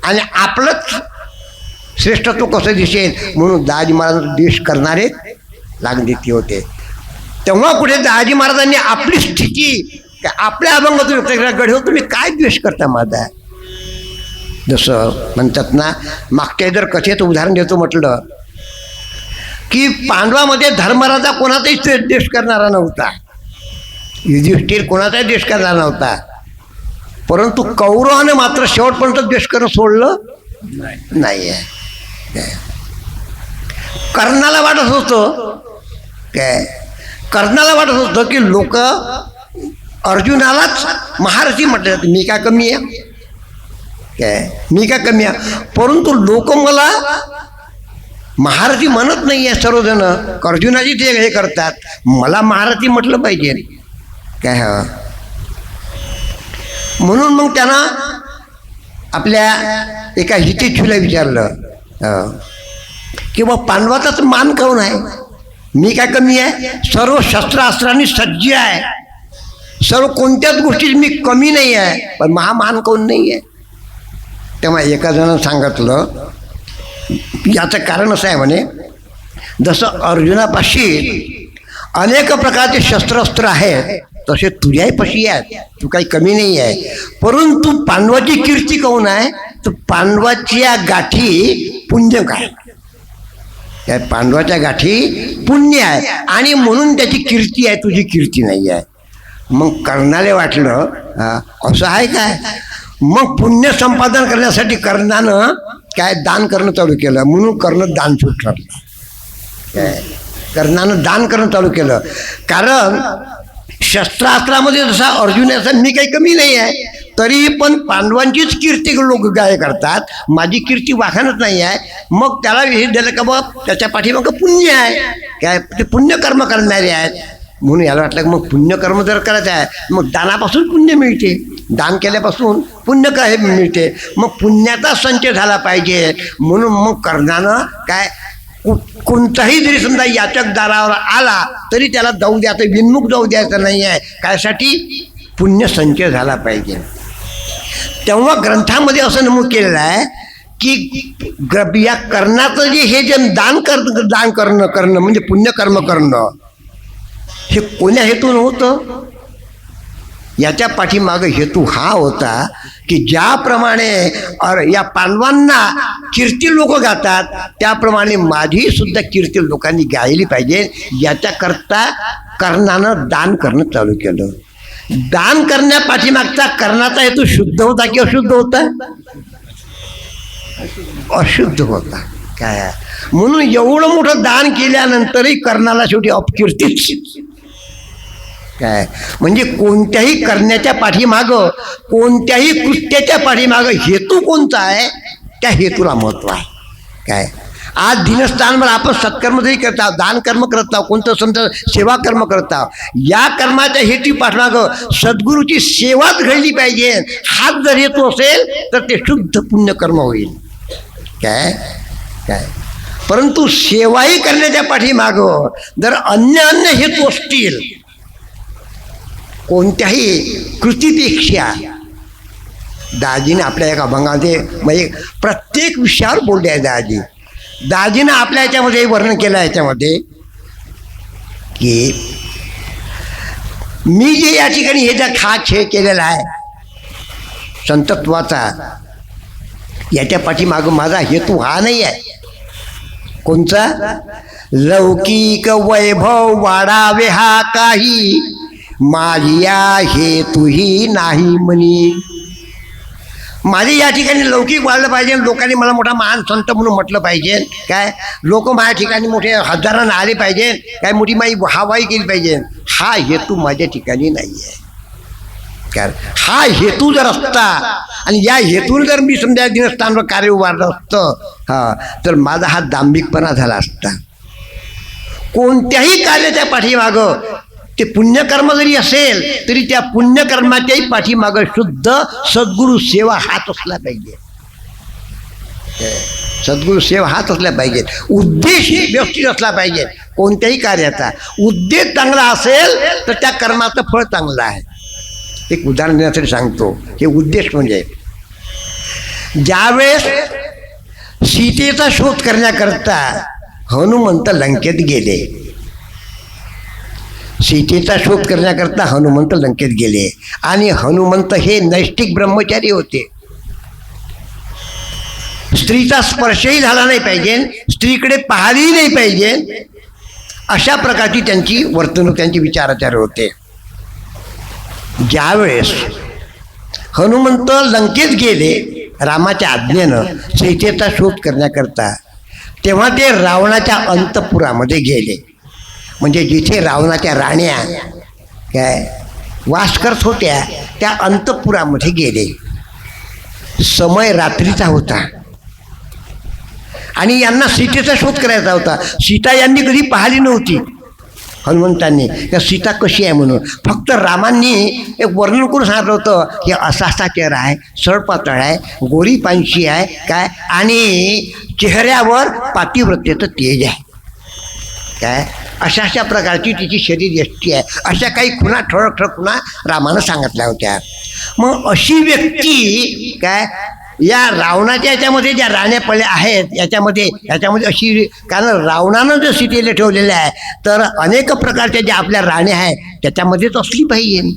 आणि आपलंच श्रेष्ठत्व कसं दिसेल, म्हणून दादाजी महाराजांचा द्वेष करणारे लागलेले होते. तेव्हा कुठे दादाजी महाराजांनी आपली स्थिती आपल्या अभंगातून व्यक्त केला, गढे तुम्ही काय द्वेष करता माझा. जसं म्हणतात ना, मागच्या जर कथेचं उदाहरण देतो म्हटलं की पांडवामध्ये धर्मराजा कोणाचाही द्वेष करणारा नव्हता, युधिष्ठिर कोणाचाही द्वेष करणारा नव्हता, परंतु कौरवाने मात्र शेवटपर्यंत द्वेष करणं सोडलं नाही आहे. कर्णाला वाटत होतं की लोक अर्जुनालाच महारथी म्हटलं, मी काय कमी आहे, मी काय कमी आहे, परंतु लोक मला महारथी म्हणत नाही आहे. सर्वजण अर्जुनाची ते हे करतात, मला महारथी म्हटलं पाहिजे काय. म्हणून मग त्यांना आपल्या एका हितेच्छूला विचारलं की बा पांडवाचाच मान काऊन आहे, मी काय कमी आहे, सर्व शस्त्रास्त्रांनी सज्ज आहे, सर्व कोणत्याच गोष्टीत मी कमी नाही आहे, पण महामान काऊन नाही आहे. तेव्हा एका जणानं सांगितलं याचं कारण असं आहे म्हणे, जसं अर्जुनापाशी अनेक प्रकारचे शस्त्रास्त्र आहेत तसे तुझ्यापाशी आहेत, तू काही कमी नाही आहे, परंतु पांडवाची कीर्ती काऊन आहे, तर पांडवाच्या गाठी पुण्य काय, त्या पांडवाच्या गाठी पुण्य आहे आणि म्हणून त्याची कीर्ती आहे, तुझी कीर्ती नाही आहे. मग कर्णाला वाटलं असं आहे काय, मग पुण्य संपादन करण्यासाठी कर्णानं काय दान करणं चालू केलं, म्हणून कर्ण दानशूर ठरलं. काय कर्णानं दान करणं चालू केलं, कारण शस्त्रास्त्रामध्ये जसा अर्जुनाचा मी काही कमी नाही आहे, तरी पण पांडवांचीच कीर्ती लोक गाय करतात, माझी कीर्ती वाखाणत नाही आहे. मग त्याला हे दिलं का बा त्याच्या पाठीमाग पुण्य आहे, काय ते पुण्यकर्म करणारे आहेत, म्हणून याला वाटलं मग पुण्यकर्म जर करायचं आहे मग दानापासून पुण्य मिळते, दान केल्यापासून पुण्य काय मिळते, मग पुण्याचा संचय झाला पाहिजे. म्हणून मग कर्णानं काय कोणताही जरी समजा याचक दारावर आला तरी त्याला जाऊ द्यायचं, विन्मुख जाऊ द्यायचं नाही आहे, कायसाठी पुण्य संचय झाला पाहिजे. तेव्हा ग्रंथामध्ये असं नमूद केलेलं आहे की या कर्णाचं जे दान करणं म्हणजे पुण्यकर्म करणं हे कोण्या हेतून होतं, याच्या पाठीमागं हेतू हा होता की ज्याप्रमाणे या पांडवांना कीर्ती लोक गातात त्याप्रमाणे माझी सुद्धा कीर्ती लोकांनी गायली पाहिजे, याच्याकरता कर्णानं दान करणं चालू केलं. दान करण्या पाठीमागचा कर्णाचा हेतू शुद्ध होता की अशुद्ध होता, अशुद्ध होता. काय म्हणून एवढं मोठं दान केल्यानंतरही कर्णाला शेवटी अपकीर्तीच. काय म्हणजे कोणत्याही करण्याच्या पाठीमागं, कोणत्याही कृत्याच्या पाठीमागं हेतू कोणता आहे त्या हेतूला महत्त्व आहे. काय आज दिनस्थानवर आपण सत्कर्म जरी करत आहोत, दान कर्म करत आहोत, कोणतं समजा सेवा कर्म करत आहोत, या कर्माच्या हेतू पाठीमागं सद्गुरूची सेवाच घडली पाहिजे, हाच जर हेतू असेल तर ते शुद्ध पुण्यकर्म होईल. काय काय परंतु सेवाही करण्याच्या पाठीमागं जर अन्य हेतू असतील, कोणत्याही कृतीपेक्षा दाजीनं आपल्या एका अभंगामध्ये म्हणजे प्रत्येक विषयावर बोलले आहे दाजीनं आपल्या याच्यामध्ये वर्णन केलं आहे याच्यामध्ये की मी जे या ठिकाणी हे ज्या खेळ केलेला आहे संतत्वाचा, याच्या पाठीमागं माझा हेतू हा नाही आहे. कोणचा? लौकिक वैभव वाढावे हा काही, माझ्या हेतूही नाही म्हणी. माझे या ठिकाणी लौकिक वाढलं पाहिजे, लोकांनी मला मोठा महान संत म्हणून म्हटलं पाहिजे, काय लोक माझ्या ठिकाणी मोठे हजारांना आले पाहिजे, काय मोठी माझी हवाई केली पाहिजे. हा हेतू माझ्या ठिकाणी नाही आहे. कारण हा हेतू जर असता आणि या हेतून जर मी समजा दिनस्थानवर कार्य उभारलं असतं तर माझा हा दांभिकपणा झाला असता. कोणत्याही कार्याच्या पाठीमागं ते पुण्यकर्म जरी असेल तरी त्या पुण्यकर्माच्याही पाठीमागं शुद्ध सद्गुरु सेवा हात असला पाहिजे. सद्गुरु सेवा हात असला पाहिजे. उद्देश व्यवस्थित असला पाहिजे. कोणत्याही कार्याचा उद्देश चांगला असेल तर त्या कर्माचं फळ चांगलं आहे. एक उदाहरण देण्यासाठी सांगतो. हे उद्देश म्हणजे ज्यावेळेस सीतेचा शोध करण्याकरता हनुमंत लंकेत गेले, सीतेचा शोध करण्याकरता हनुमंत लंकेत गेले आणि हनुमंत हे नैष्ठिक ब्रह्मचारी होते. स्त्रीचा स्पर्शही झाला नाही पाहिजे, स्त्रीकडे पाहिलेही नाही पाहिजे, अशा प्रकारची त्यांची वर्तणूक, त्यांचे विचाराचार होते. ज्यावेळेस हनुमंत लंकेत गेले रामाच्या आज्ञेनं सीतेचा शोध करण्याकरता, तेव्हा ते रावणाच्या अंतपुरामध्ये गेले. म्हणजे जिथे रावणाच्या राण्या काय वास करत होत्या त्या अंतपुरामध्ये गेले. समय रात्रीचा होता आणि यांना सीतेचा शोध करायचा होता. सीता यांनी कधी पाहिली नव्हती हनुमंतांनी, त्या सीता कशी आहे म्हणून. फक्त रामांनी एक वर्णन करून सांगितलं होतं की असा असा चेहरा आहे, सळपातळ आहे, गोरी पांशी आहे काय, आणि चेहऱ्यावर पातिव्रतेचं तेज आहे काय, अशा अशा प्रकारची तिची शरीर यष्टी आहे, अशा काही खुणा ठळक ठळक खुणा रामानं सांगितल्या होत्या. मग अशी व्यक्ती काय या रावणाच्या याच्यामध्ये ज्या राण्या पडल्या आहेत याच्यामध्ये अशी, कारण रावणानं जर सीतेला ठेवलेलं आहे तर अनेक प्रकारच्या ज्या आपल्या राण्या आहेत त्याच्यामध्येच असली पाहिजे.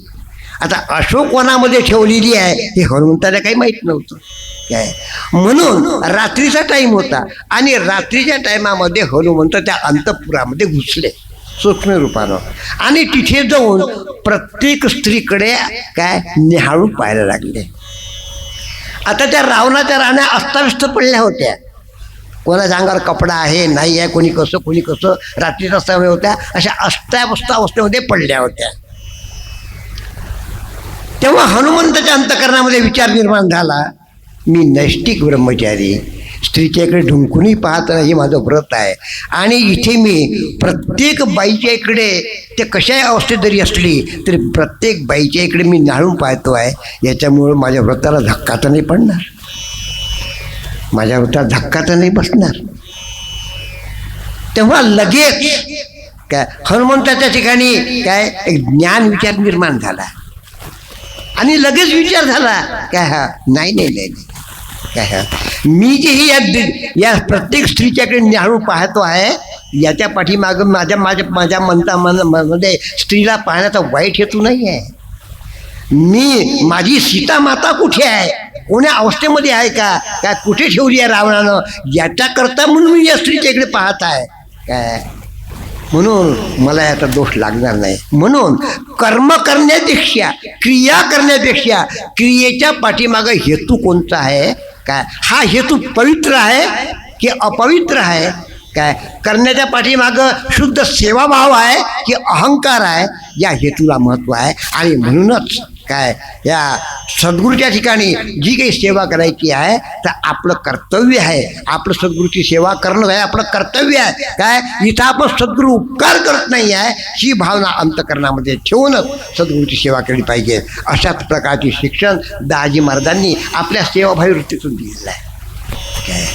आता अशोकवनामध्ये ठेवलेली आहे हे हनुमंताला काही माहीत नव्हतं काय. म्हणून रात्रीचा टाईम होता आणि रात्रीच्या टायमामध्ये हनुमंत त्या अंतपुरामध्ये घुसले सूक्ष्म रूपानं आणि तिथे जाऊन प्रत्येक स्त्रीकडे काय निहाळून पाहायला लागले. आता त्या रावणाच्या राण्या अस्ताव्यस्त पडल्या होत्या. कोणाच्या अंगावर कपडा आहे नाही आहे, कोणी कसं रात्रीचा समय होत्या, अशा अस्ताव्यस्त अवस्थेमध्ये पडल्या होत्या. तेव्हा हनुमंताच्या अंतकरणामध्ये विचार निर्माण झाला, मी नैष्ठिक ब्रह्मचारी, स्त्रीच्या इकडे ढुंकूनही पाहत नाही, हे माझं व्रत आहे आणि इथे मी प्रत्येक बाईच्या इकडे ते कशाही अवस्थेत जरी असली तरी प्रत्येक बाईच्या इकडे मी नाळून पाहतो आहे. याच्यामुळं माझ्या व्रताला धक्का तर नाही पडणार, माझ्या व्रताला धक्का तर नाही बसणार. तेव्हा लगेच काय हनुमंताच्या ठिकाणी काय एक ज्ञान विचार निर्माण झाला आणि लगेच विचार झाला काय हा नाही काय मी जे ही या प्रत्येक स्त्रीच्याकडे निहाळून पाहतो आहे याच्या पाठीमागं माझ्या मनामध्ये स्त्रीला पाहण्याचा वाईट हेतू नाही आहे. मी माझी सीता माता कुठे आहे, कोण्या अवस्थेमध्ये आहे का, काय कुठे ठेवली आहे रावणानं, याच्याकरता म्हणून मी या स्त्रीच्या इकडे पाहत आहे काय, म्हणून मला याचा दोष लागणार नाही. म्हणून कर्म करण्यापेक्षा क्रिया करण्यापेक्षा क्रियेच्या पाठीमागं हेतू कोणता आहे काय, हा हेतू पवित्र आहे की अपवित्र आहे काय, करण्याच्या पाठीमागं शुद्ध सेवाभाव आहे की अहंकार आहे, या हेतूला महत्त्व आहे. आणि म्हणूनच काय या सद्गुरूच्या ठिकाणी जी काही सेवा करायची आहे तर आपलं कर्तव्य आहे, आपलं सद्गुरूची सेवा करणं आहे आपलं कर्तव्य आहे काय. इथं आपण सद्गुरू उपकार करत नाही आहे ही भावना अंतकरणामध्ये ठेवूनच सद्गुरूची सेवा केली पाहिजे. अशाच प्रकारचे शिक्षण दाजी महाराजांनी आपल्या सेवाभावी वृत्तीतून दिलेलं आहे काय.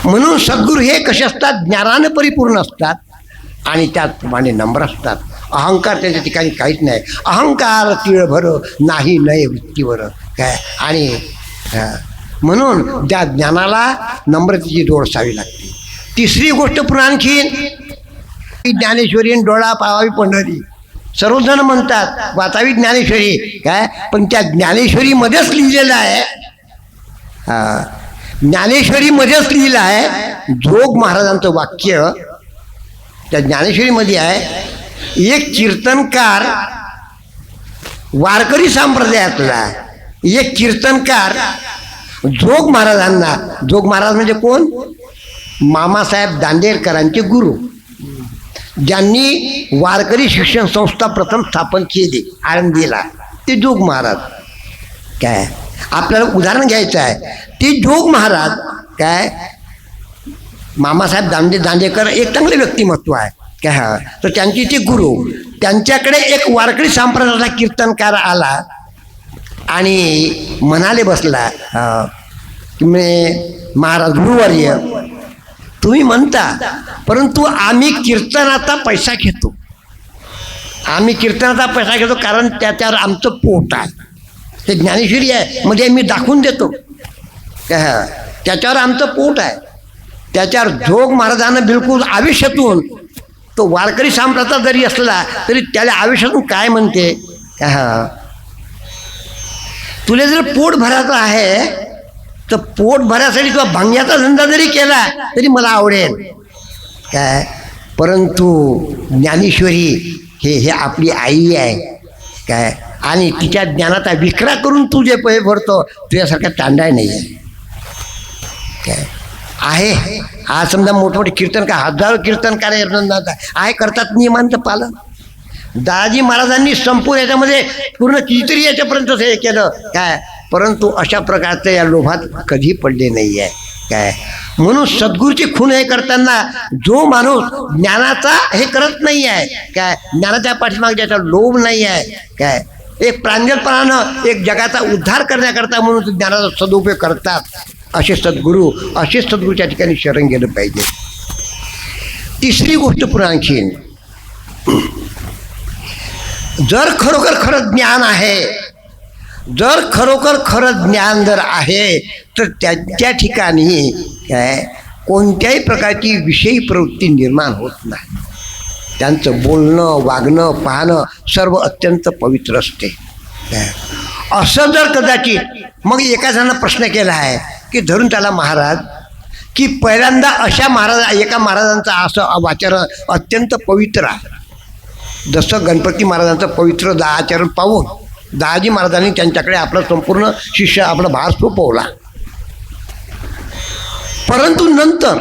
म्हणून सद्गुरू हे कसे असतात, ज्ञानाने परिपूर्ण असतात आणि त्याचप्रमाणे नम्र असतात. अहंकार त्यांच्या ठिकाणी काहीच नाही. अहंकार तिळभर नाही नये वृत्तीवर काय. आणि म्हणून त्या ज्ञानाला नम्रतेची जोड असावी लागते. तिसरी गोष्ट पुन्हा आणखीन ज्ञानेश्वरी डोळा पावावी पंढरी. सर्वजण म्हणतात वाचावी ज्ञानेश्वरी काय, पण त्या ज्ञानेश्वरीमध्येच लिहिलेलं आहे, ज्ञानेश्वरीमध्येच लिहिलं आहे जोग महाराजांचं वाक्य त्या ज्ञानेश्वरीमध्ये आहे. एक कीर्तनकार वारकरी संप्रदायातला एक कीर्तनकार जोग महाराजांना, जोग महाराज म्हणजे कोण, मामासाहेब दांडेकरांचे गुरु, ज्यांनी वारकरी शिक्षण संस्था प्रथम स्थापन केली आळंदीला, ते जोग महाराज काय. आपल्याला उदाहरण घ्यायचं आहे, ते जोग महाराज काय, मामासाहेब दांडेकर एक चांगले व्यक्तिमत्व आहे काय. तर त्यांचे ते गुरु, त्यांच्याकडे एक वारकरी संप्रदायाचा कीर्तनकार आला आणि म्हणाले बसला की महाराज गुरुवर्य तुम्ही म्हणता, परंतु आम्ही कीर्तनाचा पैसा घेतो, आम्ही कीर्तनाचा पैसा घेतो कारण त्याच्यावर आमचं पोट आहे. हे ज्ञानेश्वरी आहे मध्ये आम्ही दाखवून देतो काय, त्याच्यावर आमचं पोट आहे. त्याच्यावर जोग महाराजांना बिलकुल आयुष्यातून, तो वारकरी संप्रदाय जरी असला तरी त्याला आयुष्यातून काय म्हणते, तुला जर पोट भरायचं आहे तर पोट भरायसाठी तुला भांग्याचा धंदा जरी केला तरी मला आवडेल काय, परंतु ज्ञानेश्वरी हे आपली आई आहे काय, आणि तिच्या ज्ञानाचा विक्रा करून तू जे पैसे भरतो तुझ्यासारखा तांडाय नाही आहे काय. आहे आज समजा मोठमोठे कीर्तनकार, हजारो कीर्तनकार आहे, करतात नियमांचं पालन. दादाजी महाराजांनी संपूर्ण याच्यामध्ये पूर्ण कितीतरी याच्यापर्यंत हे केलं काय, परंतु अशा प्रकारचं या लोभात कधी पडले नाही आहे काय. म्हणून सद्गुरूची खून हे करताना जो माणूस ज्ञानाचा हे करत नाही आहे काय, ज्ञानाच्या पाठीमागे ज्याचा लोभ नाही आहे काय, एक प्रांजलपणानं एक जगाचा उद्धार करण्याकरता म्हणून ज्ञानाचा सदुपयोग करतात, असे सद्गुरूच्या ठिकाणी शरण गेलं पाहिजे. तिसरी गोष्ट पुन्हा आणखीन, जर खरोखर खरं ज्ञान आहे, जर खरोखर खरं ज्ञान जर आहे तर त्या ठिकाणी काय कोणत्याही प्रकारची विषयी प्रवृत्ती निर्माण होत नाही. त्यांचं बोलणं वागणं पाहणं सर्व अत्यंत पवित्र असते. असं जर कदाचित, मग एका जणांना प्रश्न केला आहे की धरून त्याला महाराज की पहिल्यांदा अशा एका महाराजांचं असं आचरण अत्यंत पवित्र आहे, जसं गणपती महाराजांचं पवित्र आचरण पाहून दादाजी महाराजांनी त्यांच्याकडे आपला संपूर्ण शिष्य आपला भार सोपवला. परंतु नंतर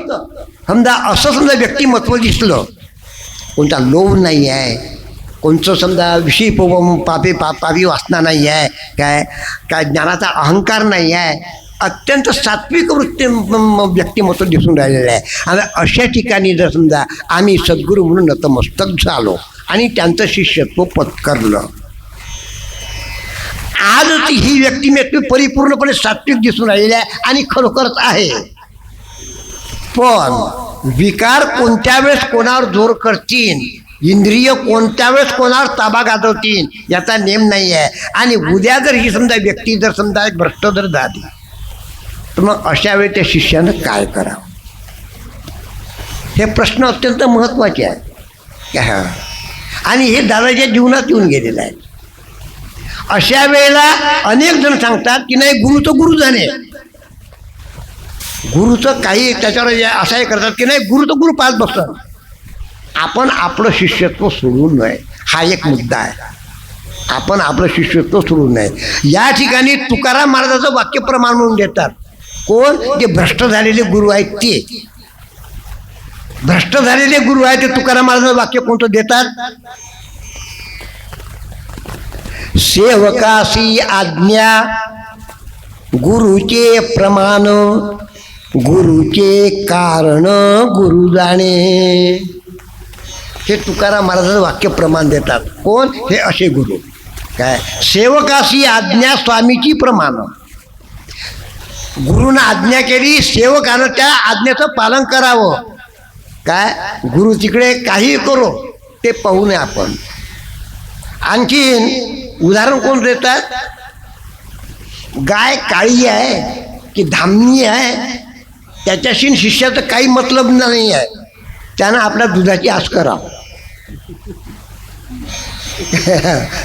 समजा असं समजा व्यक्तिमत्व दिसलं, कोणता लोभ नाही आहे, कोणतं समजा विषयी पापी वासना नाही आहे काय ज्ञानाचा अहंकार नाही आहे, अत्यंत सात्विक व्यक्तिमत्व दिसून राहिलेलं आहे. आणि अशा ठिकाणी जर समजा आम्ही सद्गुरू म्हणून नतमस्तक झालो आणि त्यांचं शिष्यत्व पत्करलं, आज ही व्यक्तिमत्व परिपूर्णपणे सात्विक दिसून राहिलेली आहे आणि खरोखरच आहे. पण विकार कोणत्या वेळेस कोणावर जोर करतील, इंद्रिय कोणत्या वेळेस कोणावर ताबा गाजवतील याचा नेम नाही आहे. आणि उद्या जर ही समजा व्यक्ती जर समजा एक भ्रष्ट जर झाली तर मग अशा वेळी त्या शिष्यानं काय करावं, हे प्रश्न अत्यंत महत्त्वाचे आहे आणि हे दादाच्या जीवनात येऊन गेलेलं आहे. अशा वेळेला अनेक जण सांगतात की नाही गुरु तो गुरु जाणे, गुरुचं काही त्याच्यावर असंही करतात की नाही गुरु तो गुरु पाच बसतात. आपण आपलं शिष्यत्व सोडू नये, हा एक मुद्दा आहे. आपण आपलं शिष्यत्व सोडू नये. या ठिकाणी तुकाराम महाराजाचं वाक्य प्रमाण म्हणून देतात. कोण? जे भ्रष्ट झालेले गुरु आहेत ते. भ्रष्ट झालेले गुरु आहेत ते तुकाराम महाराजांचं वाक्य कोणतं देतात? सेवकासी आज्ञा गुरुचे प्रमाण, गुरुचे कारण गुरु जाणे. हे तुकाराम महाराजांचं वाक्य प्रमाण देतात. कोण? हे असे गुरु काय. सेवकासी आज्ञा स्वामीची प्रमाण. गुरुनं आज्ञा केली, सेवकानं त्या आज्ञेचं पालन करावं काय. गुरु तिकडे काही करो ते पाहू नये आपण. आणखीन उदाहरण कोण देतात? गाय काळी आहे की धामणी आहे त्याच्याशी शिष्याचं काही मतलब नाही आहे, त्यानं आपल्या दुधाची आस करावं.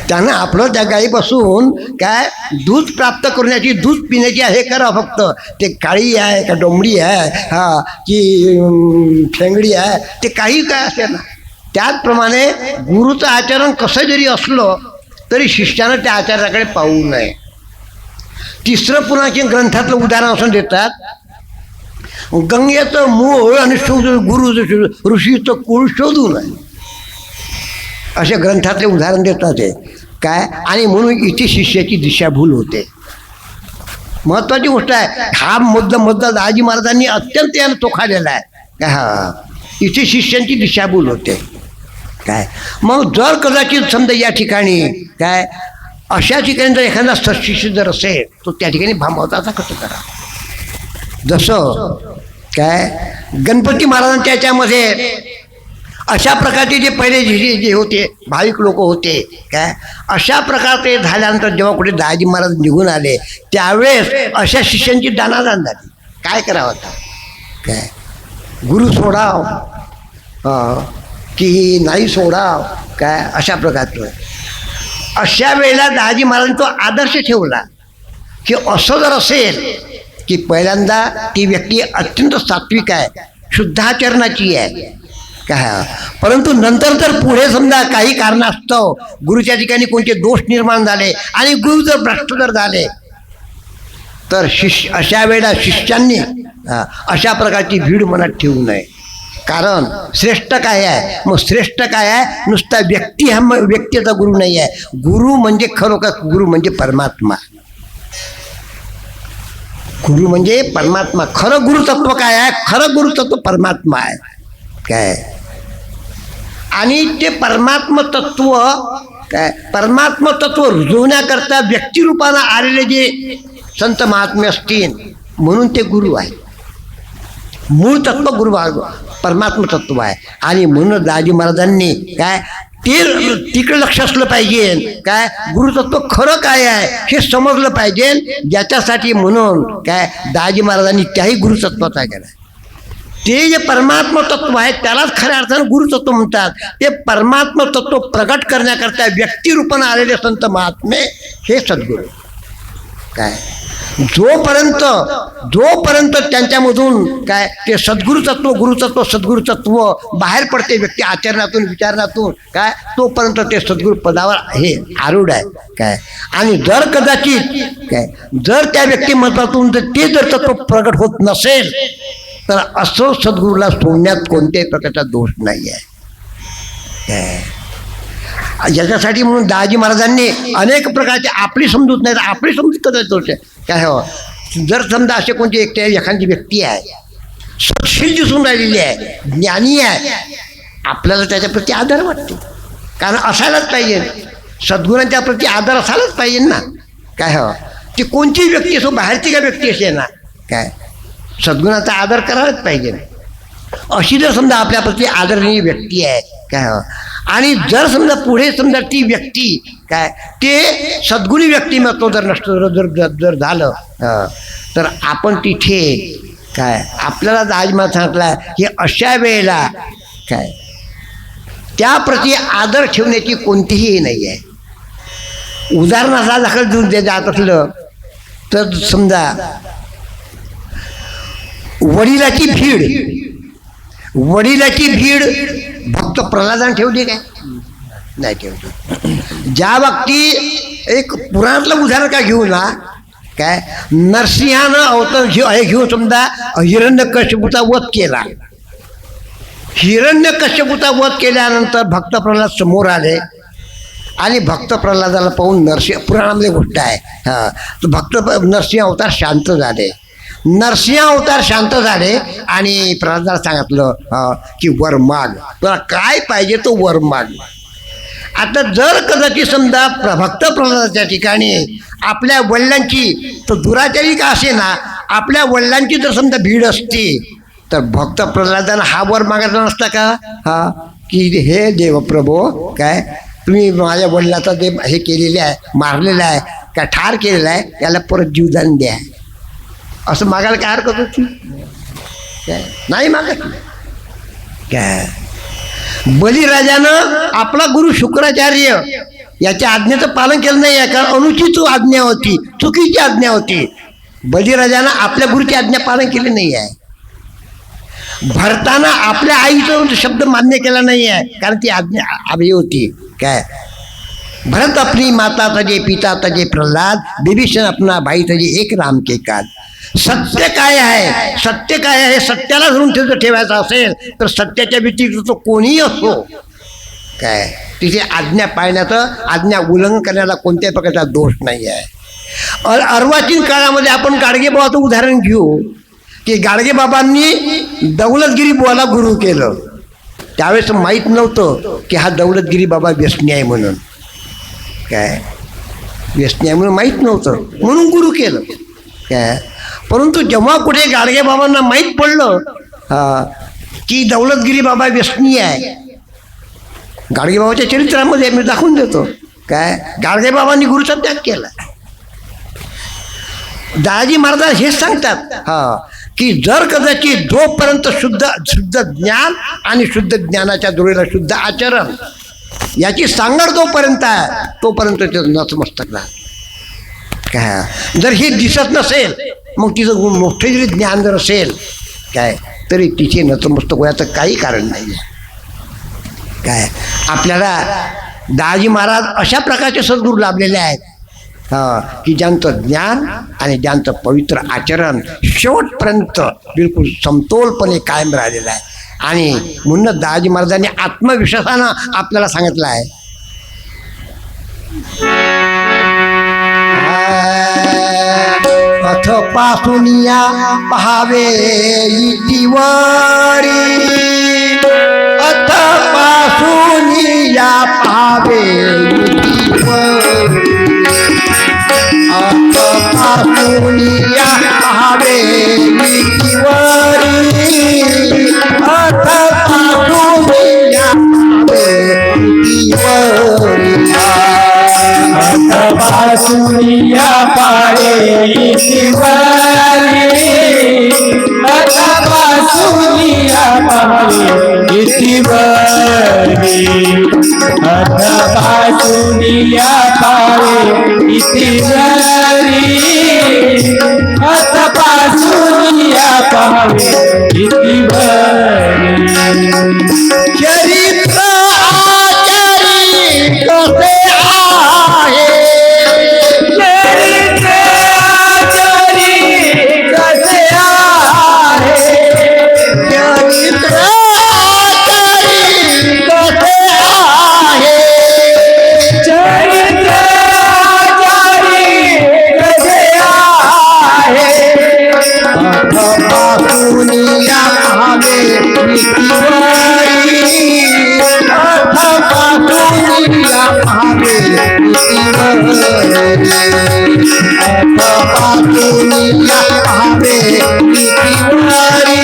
त्यानं आपलं त्या गाईपासून काय दूध प्राप्त करण्याची, दूध पिण्याची हे करा फक्त. ते काळी आहे का डोंबडी आहे की फेंगडी आहे ते काही काय असेल ना. त्याचप्रमाणे गुरुचं आचरण कसं जरी असलं तरी शिष्यानं त्या आचाराकडे पाहू नये. तिसरं पुन्हा ग्रंथातलं उदाहरण असं देतात, गंगेचं मूळ आणि गुरु ऋषीचं कुळ शोधू नये, असे ग्रंथातले उदाहरण देतात ते काय. आणि म्हणून इथे शिष्याची दिशाभूल होते. महत्वाची गोष्ट आहे. हा मुद्दा दाजी महाराजांनी अत्यंत यानं चोखाळलेला आहे काय. हा इथे शिष्यांची दिशाभूल होते काय. मग जर कदाचित समजा या ठिकाणी काय अशा ठिकाणी जर एखादा सत्शिष्य जर असेल तर त्या ठिकाणी भांबवताचा कसं करा. जसं काय गणपती महाराजांच्या याच्यामध्ये अशा प्रकारचे जे पहिले जे होते भाविक लोक होते काय, अशा प्रकारचे झाल्यानंतर जेव्हा कुठे दाजी महाराज निघून आले त्यावेळेस अशा शिष्यांची दानादान झाली. काय करावं आता काय, गुरु सोडाव की नाही सोडाव काय, अशा प्रकारचं. अशा वेळेला दाजी महाराजांनी तो आदर्श ठेवला की असं जर असेल की पहिल्यांदा ती व्यक्ती अत्यंत सात्विक आहे, शुद्धाचरणाची आहे काय, परंतु नंतर जर पुढे समजा काही कारणास्तव गुरुच्या ठिकाणी कोणते दोष निर्माण झाले आणि गुरु जर भ्रष्ट जर झाले तर अशा वेळेला शिष्यांनी अशा प्रकारची भीड मनात ठेवू नये. कारण श्रेष्ठ काय आहे, मग श्रेष्ठ काय आहे, नुसता व्यक्ती हा व्यक्तीचा गुरु नाही आहे. गुरु म्हणजे खरोखर गुरु म्हणजे परमात्मा. गुरु म्हणजे परमात्मा. खरं गुरुतत्व काय आहे, खरं गुरुतत्व परमात्मा आहे काय. आणि ते परमात्म तत्व काय, परमात्म तत्व रुजवण्याकरता व्यक्तिरूपानं आलेले जे संत महात्मे असतील म्हणून ते गुरु आहे. मूळ तत्व गुरु परमात्म तत्व आहे. आणि म्हणून दाजी महाराजांनी काय ते तिकडे लक्ष असलं पाहिजे काय, गुरुतत्व खरं काय आहे हे समजलं पाहिजे. ज्याच्यासाठी म्हणून काय दाजी महाराजांनी त्याही गुरुतत्वाचा केला. ते जे परमात्म तत्व आहे त्यालाच खऱ्या अर्थानं गुरुतत्व म्हणतात. ते परमात्म तत्व प्रगट करण्याकरता व्यक्तिरूपानं आलेले संत महात्मे हे सद्गुरू काय. जोपर्यंत त्यांच्यामधून काय ते सद्गुरुतत्व गुरुतत्व सद्गुरुतत्व बाहेर पडते व्यक्ती आचरणातून विचारणातून काय, तोपर्यंत ते सद्गुरु पदावर हे आरूढ आहे काय. आणि जर कदाचित काय जर त्या व्यक्तिमत्वातून ते जर तत्व प्रगट होत नसेल तर असं सद्गुरूला सोडण्यात कोणत्याही प्रकारचा दोष नाही आहे. याच्यासाठी म्हणून दाजी महाराजांनी अनेक प्रकारचे आपली समजूत नाही तर आपली समजूत कदाचित दोष आहे काय. हो जर समजा असे कोणते एखादी व्यक्ती आहे सत्शील दिसून राहिलेली आहे, ज्ञानी आहे, आपल्याला त्याच्याप्रती आदर वाटतो. कारण असायलाच पाहिजे, सद्गुणांच्या प्रती आदर असायलाच पाहिजे ना काय. हो ती कोणतीही व्यक्ती असो, बाहेरची काय व्यक्ती असे ना काय, सद्गुणाचा आदर करायलाच पाहिजे. अशी जर समजा आपल्याप्रती आदरणीय व्यक्ती आहे काय, आणि जर समजा पुढे समजा ती व्यक्ती काय ते सद्गुणी व्यक्तिमत्व जर नष्ट जर झालं तर आपण तिथे काय आपल्याला दाजी महाराज सांगितलं की अशा वेळेला काय त्याप्रती आदर ठेवण्याची कोणतीही नाही आहे. उदाहरणाला दाखल देऊन जात असलं तर समजा वडिलाची भीड भक्त प्रल्हादाने ठेवली काय, नाही ठेवली. ज्या बाबती एक पुराणातलं उदाहरण काय घेऊ ना काय, नरसिंहानं अवतार घेऊन समजा हिरण्यकश्यपूचा वध केला. हिरण्यकश्यपूचा वध केल्यानंतर भक्त प्रल्हाद समोर आले आणि भक्त प्रल्हादाला पाहून नरसिंह, पुराणामध्ये गोष्ट आहे तर भक्त नरसिंह अवतार शांत झाले. नरसिंह अवतार शांत झाले आणि प्रल्हादाला सांगितलं की वर माग, तुला काय पाहिजे तो वर माग. आता जर कदाचित समजा भक्त प्रल्हादाच्या ठिकाणी आपल्या वडिलांची तर दुराचारी का असे ना, आपल्या वडिलांची जर समजा भीड असती तर भक्त प्रल्हादानं हा वर मागायचा नसता का की हे देवप्रभो काय तुम्ही माझ्या वडिलाचा जे हे केलेले आहे, मारलेलं आहे का ठार केलेला आहे, त्याला परत जीवदान द्या, असं मागायला काय हरकत होती? काय नाही मागत काय. बलिराजानं आपला गुरु शुक्राचार्य याच्या आज्ञेचं पालन केलं नाही आहे, कारण अनुचित आज्ञा होती, चुकीची आज्ञा होती. बलिराजानं आपल्या गुरुची आज्ञा पालन केली नाही आहे. भरताना आपल्या आईचा शब्द मान्य केला नाही आहे, कारण ती आज्ञा हवी होती. काय भरत अपनी माता तजे, पिता तजे प्रल्हाद, विभीषण अपना भाई तजे, एक राम के काज. सत्य काय आहे, सत्य काय आहे, सत्याला धरून तिथं ठेवायचं असेल तर सत्याच्या व्यतिरिक्त तो कोणीही असो काय, तिथे आज्ञा पाळण्याचं, आज्ञा उल्लंघन करण्याला कोणत्याही प्रकारचा दोष नाही आहे. अर्वाचीन काळामध्ये आपण गाडगेबाबाचं उदाहरण घेऊ की गाडगेबाबांनी दौलतगिरी बुवाला गुरु केलं. त्यावेळेस माहीत नव्हतं की हा दौलतगिरी बाबा व्यसनी आहे म्हणून. काय व्यसनी आहे म्हणून माहीत नव्हतं, म्हणून गुरु केलं. काय परंतु जेव्हा कुठे गाडगेबाबांना माहीत पडलं की दौलतगिरी बाबा व्यसनी आहे, गाडगेबाबाच्या चरित्रामध्ये मी दाखवून देतो. काय गाडगेबाबांनी गुरुचा त्याग केला. दादाजी महाराज हेच सांगतात की जर कदाचित जोपर्यंत शुद्ध ज्ञान आणि शुद्ध ज्ञानाच्या जोडीला शुद्ध आचरण याची सांगड जोपर्यंत आहे तोपर्यंत ते नतमस्तक राहत. काय जर हे दिसत नसेल, मग तिचं मोठे जरी ज्ञान जर असेल काय, तरी तिचे नतमस्तक होण्याचं काही कारण नाही आहे. काय आपल्याला दादाजी महाराज अशा प्रकारचे सद्गुरू लाभलेले आहेत की ज्यांचं ज्ञान आणि ज्यांचं पवित्र आचरण शेवटपर्यंत बिलकुल समतोलपणे कायम राहिलेलं आहे. आणि म्हणून दादाजी महाराजांनी आत्मविश्वासानं आपल्याला सांगितलं आहे, अथ पासून या पहावे इतिवरी, अथ पासून या पहावे इतिवरी, अथ पासून या पहावे इतिवरी, अथ पासून या पहावे इतिवरी, अथ पासून या पहावे इतिवरी, अथ पासून या पहावे इतिवरी, अथ पासून या पहावे इतिवरी. चरित्र आचारी कसे आहे, चरित्र आचारी कसे आहे, चरित्र आचारी कसे आहे, चरित्र आचारी कसे आहे, अथ पासून या पहावे इतिवरी, अथ पासून या पहावे इतिवरी, अथ पासून या पहावे इतिवरी,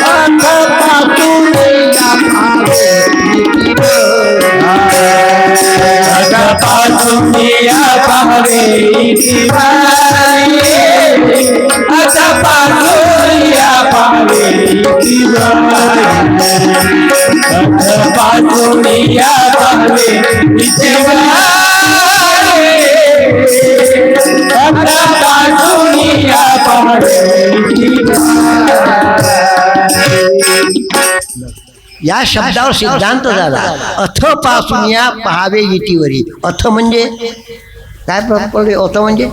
अथ पासून या पहावे इतिवरी. अथ पासून या पहावे इतिवरी, अथ पासून या पहावे इतिवरी, अथ पासून या पहावे इतिवरी, अथ पासून या पहावे इतिवरी. या शब्दावर सिद्धांत झाला. अथ पासून या पहावे इतिवरी. अथ म्हणजे काय पडले, अथ म्हणजे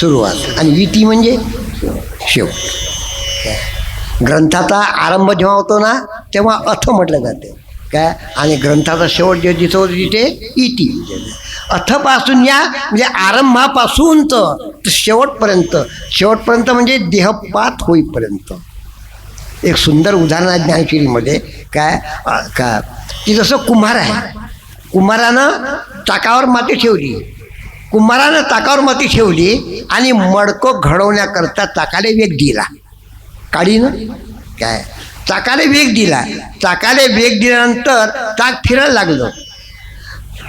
सुरुवात आणि इति म्हणजे शेवट. ग्रंथाचा आरंभ जेव्हा होतो ना तेव्हा अथ म्हटलं जाते काय, आणि ग्रंथाचा शेवट जे जिथं होतो तिथे इति. अथपासून या म्हणजे आरंभापासून तर शेवटपर्यंत, शेवटपर्यंत म्हणजे देहपात होईपर्यंत. एक सुंदर उदाहरण आहे ज्ञानशिरीमध्ये काय का की जसं कुंभार आहे, कुंभारानं चाकावर माती ठेवली, कुंभारानं चाकावर माती ठेवली आणि मडकं घडवण्याकरता चाकाले वेग दिला. काडीनं काय चाकाले वेग दिला, चाकाले वेग दिल्यानंतर चाक फिरायला लागलं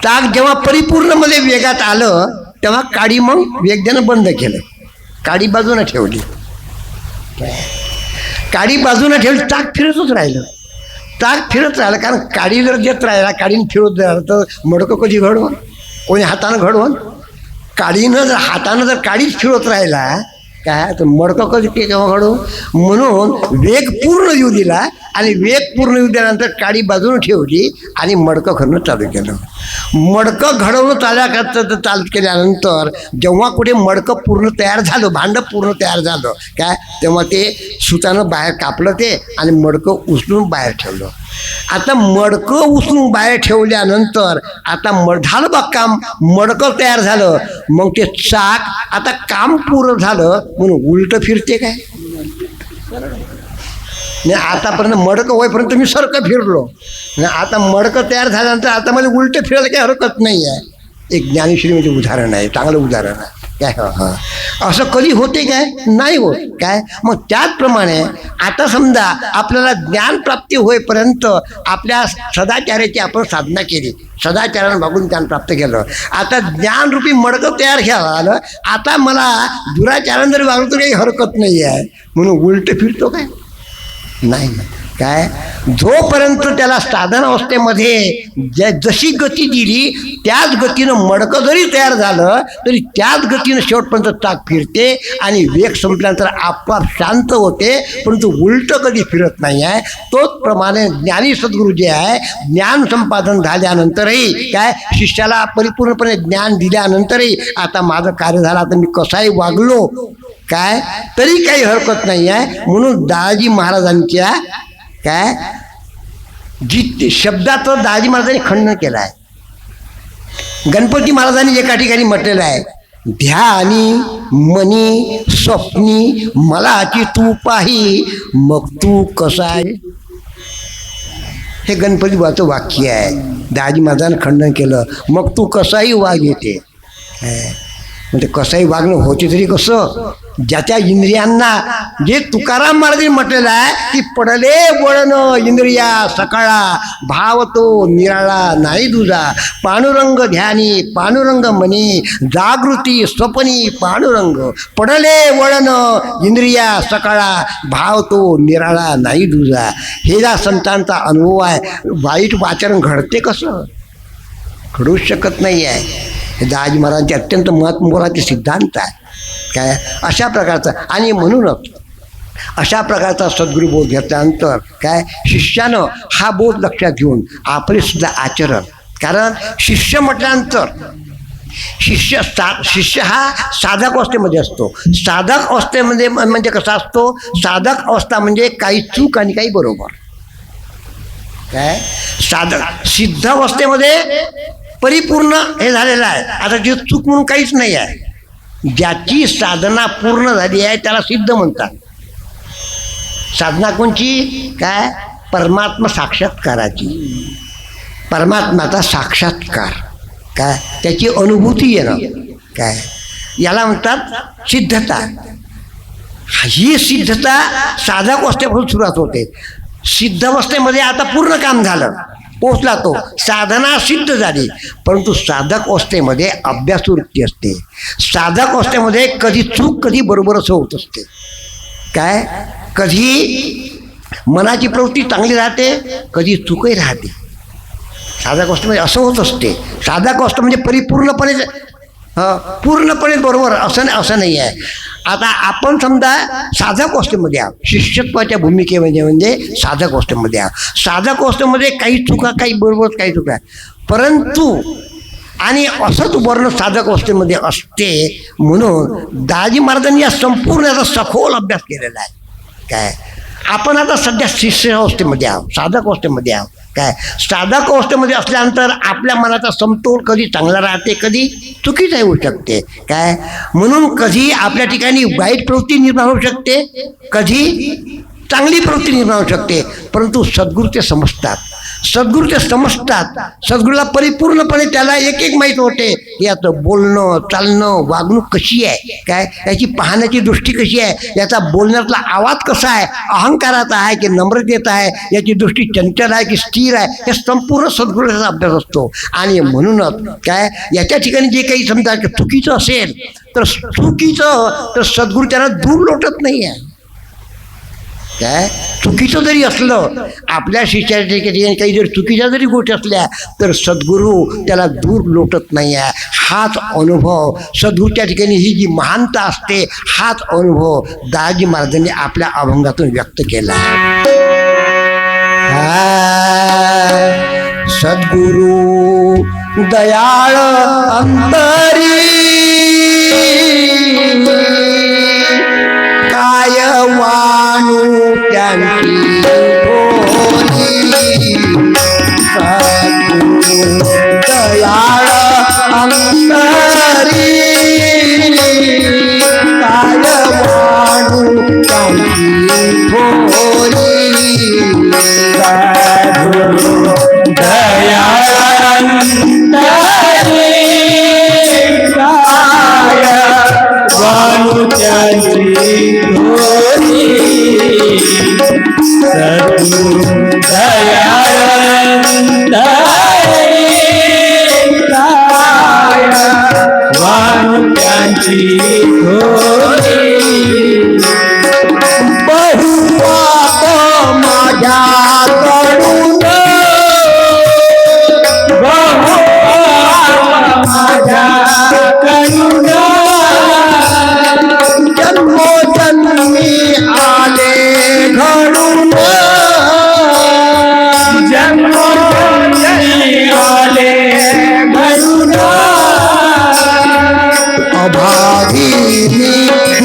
ताक जेव्हा परिपूर्ण मध्ये वेगात आलं तेव्हा काडी मग वेगद्यानं बंद केलं, काडी बाजूला ठेवली. काडी बाजूला ठेवली, ताक फिरतच राहिलं. ताक फिरत राहिलं, कारण काडी जर देत राहिला, काडीनं फिरत राहिलं तर मडकं कधी घडवून, कोणी हातानं घडवून. काडीनं जर हातानं जर काडीच फिरत राहिला काय तर मडकं कधी केव्हा घडवू. म्हणून वेग पूर्ण येऊ दिला आणि वेग पूर्ण येऊ दिल्यानंतर काडी बाजून ठेवली आणि मडकं घडणं चालू केलं. मडकं घडवणं चालू केल्यानंतर जेव्हा कुठे मडकं पूर्ण तयार झालं, भांडं पूर्ण तयार झालं काय, तेव्हा ते सुतानं बाहेर कापलं ते आणि मडकं उचलून बाहेर ठेवलं. आता मडकं उचलून बाहेर ठेवल्यानंतर आता झालं बघ काम, मडकं तयार झालं. मग ते चाक आता काम पूर्ण झालं म्हणून उलटं फिरते काय नाही. आतापर्यंत मडकं होईपर्यंत मी सरकं फिरलो नाही, आता मडकं तयार झाल्यानंतर आता मला उलटं फिरायला काही हरकत नाही आहे. एक ज्ञानेश्वरीमध्ये उदाहरण आहे, चांगलं उदाहरण आहे काय. असं कधी होते काय, नाही होत काय. मग त्याचप्रमाणे आता समजा आपल्याला ज्ञानप्राप्ती होईपर्यंत आपल्या सदाचार्याची आपण साधना केली, सदाचारानं बघून ज्ञान प्राप्त केलं. आता ज्ञानरूपी मडकं तयार झालं, आता मला दुराचारानं जरी वागलं तर काही हरकत नाही आहे म्हणून उलटं फिरतो काय नाही काय. जोपर्यंत त्याला साधन अवस्थेमध्ये जशी गती दिली त्याच गतीनं मडकं जरी तयार झालं तरी त्याच गतीनं शेवटपर्यंत चाक फिरते आणि वेग संपल्यानंतर आपोआप शांत होते, परंतु उलटं कधी फिरत नाही आहे. तोच प्रमाणे ज्ञानी सद्गुरू जे आहे, ज्ञान संपादन झाल्यानंतरही काय शिष्याला परिपूर्णपणे ज्ञान दिल्यानंतरही आता माझं कार्य झालं, आता मी कसाही वागलो काय तरी काही हरकत नाही आहे. म्हणून दादाजी महाराजांच्या काय जी शब्दाचं दादाजी महाराजांनी खंडन केलं आहे. गणपती महाराजांनी एका ठिकाणी म्हटलेलं आहे, ध्यानी मनी स्वप्नी मलाची तू पाही मग तू कसा आहे. हे गणपती बाबाचं वाक्य आहे. दादाजी महाराजांनी खंडन केलं, मग तू कसाही वाग येते. म्हणजे कसंही वागणं होते तरी कसं, ज्याच्या इंद्रियांना जे तुकाराम महाराजांनी म्हटलेलं आहे की पडले वळण इंद्रिया सकाळा भाव तो निराळा नाही दुजा. पांडुरंग ध्यानी पांडुरंग मनी जागृती स्वप्नी पांडुरंग. पडले वळण इंद्रिया सकाळा भाव तो निराळा नाही दुजा. हे ज्या संतांचा अनुभव आहे. वाईट आचरण घडते कसं, घडूच शकत नाही आहे. हे दादाजी महाराजांचे अत्यंत महत्त्वाचे सिद्धांत आहे काय. अशा प्रकारचा आणि म्हणूनच अशा प्रकारचा सद्गुरुबोध घेतल्यानंतर काय शिष्यानं हा बोध लक्षात घेऊन आपले सुद्धा आचरण, कारण शिष्य म्हटल्यानंतर शिष्य हा साधक अवस्थेमध्ये असतो. साधक अवस्थेमध्ये म्हणजे कसा असतो, साधक अवस्था म्हणजे काही चूक आणि काही बरोबर काय. साधक सिद्ध अवस्थेमध्ये परिपूर्ण हे झालेलं आहे. आता जे चूक म्हणून काहीच नाही आहे. ज्याची साधना पूर्ण झाली आहे त्याला सिद्ध म्हणतात. साधना कोणची काय, परमात्मा साक्षात्काराची, परमात्माचा साक्षात्कार काय, त्याची अनुभूती येणं काय, याला म्हणतात सिद्धता. ही सिद्धता साधक अवस्थेपासून सुरुवात होते. सिद्ध अवस्थेमध्ये आता पूर्ण काम झालं, पोचला तो, साधना सिद्ध झाली. परंतु साधक अवस्थेमध्ये अभ्यासू वृत्ती असते. साधक अवस्थेमध्ये कधी चूक कधी बरोबरच होत असते काय. कधी मनाची प्रवृत्ती चांगली राहते, कधी चूकही राहते. साधक अवस्थेमध्ये असं होत असते. साधक अवस्था म्हणजे परिपूर्णपणे पूर्णपणे बरोबर असं नाही आहे. आता आपण समजा साधक अवस्थेमध्ये आहोत, शिष्यत्वाच्या भूमिकेमध्ये म्हणजे साधक अवस्थेमध्ये आहोत. साधक अवस्थेमध्ये काही चुका, काही बरोबर, काही चुका, परंतु आणि असंच वर्ण साधक अवस्थेमध्ये असते. म्हणून दादाजी महाराजांनी या संपूर्ण याचा सखोल अभ्यास केलेला आहे काय. आपण आता सध्या शिष्य अवस्थेमध्ये आहोत, साधक अवस्थेमध्ये आहोत काय. साधक अवस्थेमध्ये असल्यानंतर आपल्या मनाचा समतोल कधी चांगला राहते, कधी चुकीचा होऊ शकते काय. म्हणून कधी आपल्या ठिकाणी वाईट प्रवृत्ती निर्माण होऊ शकते, कधी चांगली प्रवृत्ती निर्माण होऊ शकते. परंतु सद्गुरू ते समजतात. सद्गुरू ते समजतात. सद्गुरूला परिपूर्णपणे त्याला एक एक माहीत होते की याचं बोलणं चालणं वागणूक कशी आहे, काय याची पाहण्याची दृष्टी कशी आहे, याचा बोलण्यातला आवाज कसा आहे, अहंकाराचा आहे की नम्रतेचा आहे, याची दृष्टी चंचल आहे की स्थिर आहे, हे संपूर्ण सद्गुरूचा अभ्यास असतो. आणि म्हणूनच काय याच्या ठिकाणी जे काही समजा चुकीचं असेल तर चुकीचं तर सद्गुरू त्यांना दूर लोटत नाही आहे. काय चुकीचं जरी असलं आपल्या शिष्याच्या ठिकाणी काही जरी चुकीच्या जरी गोष्टी असल्या तर सद्गुरू त्याला दूर लोटत नाही आहे. हाच अनुभव सद्गुरूच्या ठिकाणी ही जी महानता असते हाच अनुभव दादाजी महाराजांनी आपल्या अभंगातून व्यक्त केला. सद्गुरू दयाळ अंतरी काय वाणू त्यांची भोली. सद्गुरू दयाळ अंतरी काय वाणू त्यांची भोली. सद्गुरू दयाळ अंतरी काय वाणू त्यांची भोली. सद्गुरू दयाळ अंतरी काय वाणू त्यांची भोली. बहुपाप माझ्याकडून माझ्याकडून जन्मोजन्मी आले घडून. जन्मोजन्मी आले घडून. अभावी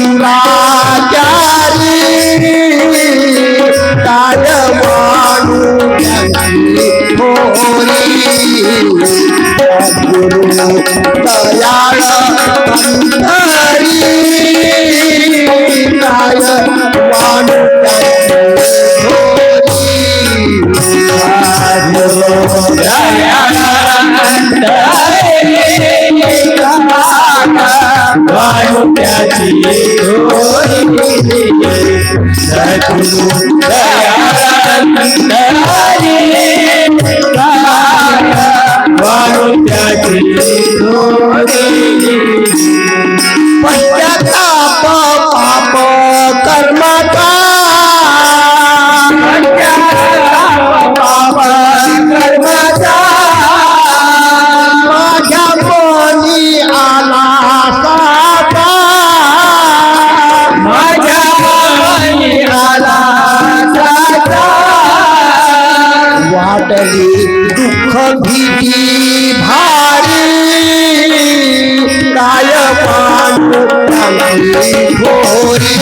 दुराचारी काय वाणू त्यांची भोली. सद्गुरू दयाळ अंतरी काय वाणू त्यांची भोली. सद्गुरू दयाळ अंतरी वाणू त्याची भोली. सद्गुरू दयाळ अंतरी वाणू त्याची भोली. पश्चाताप पाप कर्माचा पाप कर्माचा माझ्या मनी आला साता. माझ्या मनी आला साता. वाटली दुःख भीती भारी काय वाणू त्यांची भोली.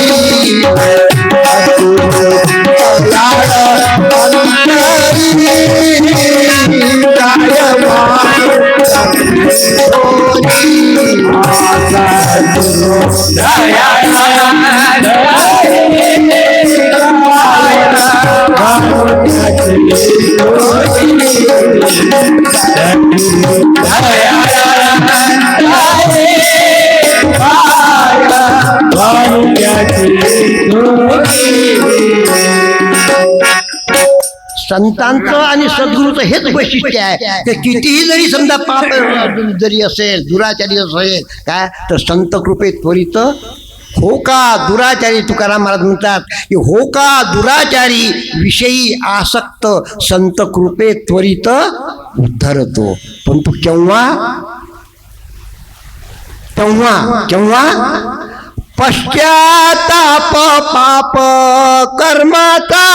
दयाळ अंतरी काय वाणू त्यांची भोली. सद्गुरू दयाळ वाणू त्याची भोली. सद्गुरू दयाळ वाणू त्याची भोली. संतांचं आणि सद्गुरूचं हेच वैशिष्ट्य आहे की कितीही जरी समजा पाप जरी असेल दुराचारी असेल काय तर संत कृपेत त्वरित हो का दुराचारी. तुकाराम महाराज म्हणतात की हो का दुराचारी विषयी आसक्त संत कृपेत त्वरित उद्धरतो. पण तू केव्हा तेव्हा केव्हा पश्चाताप पाप कर्माचा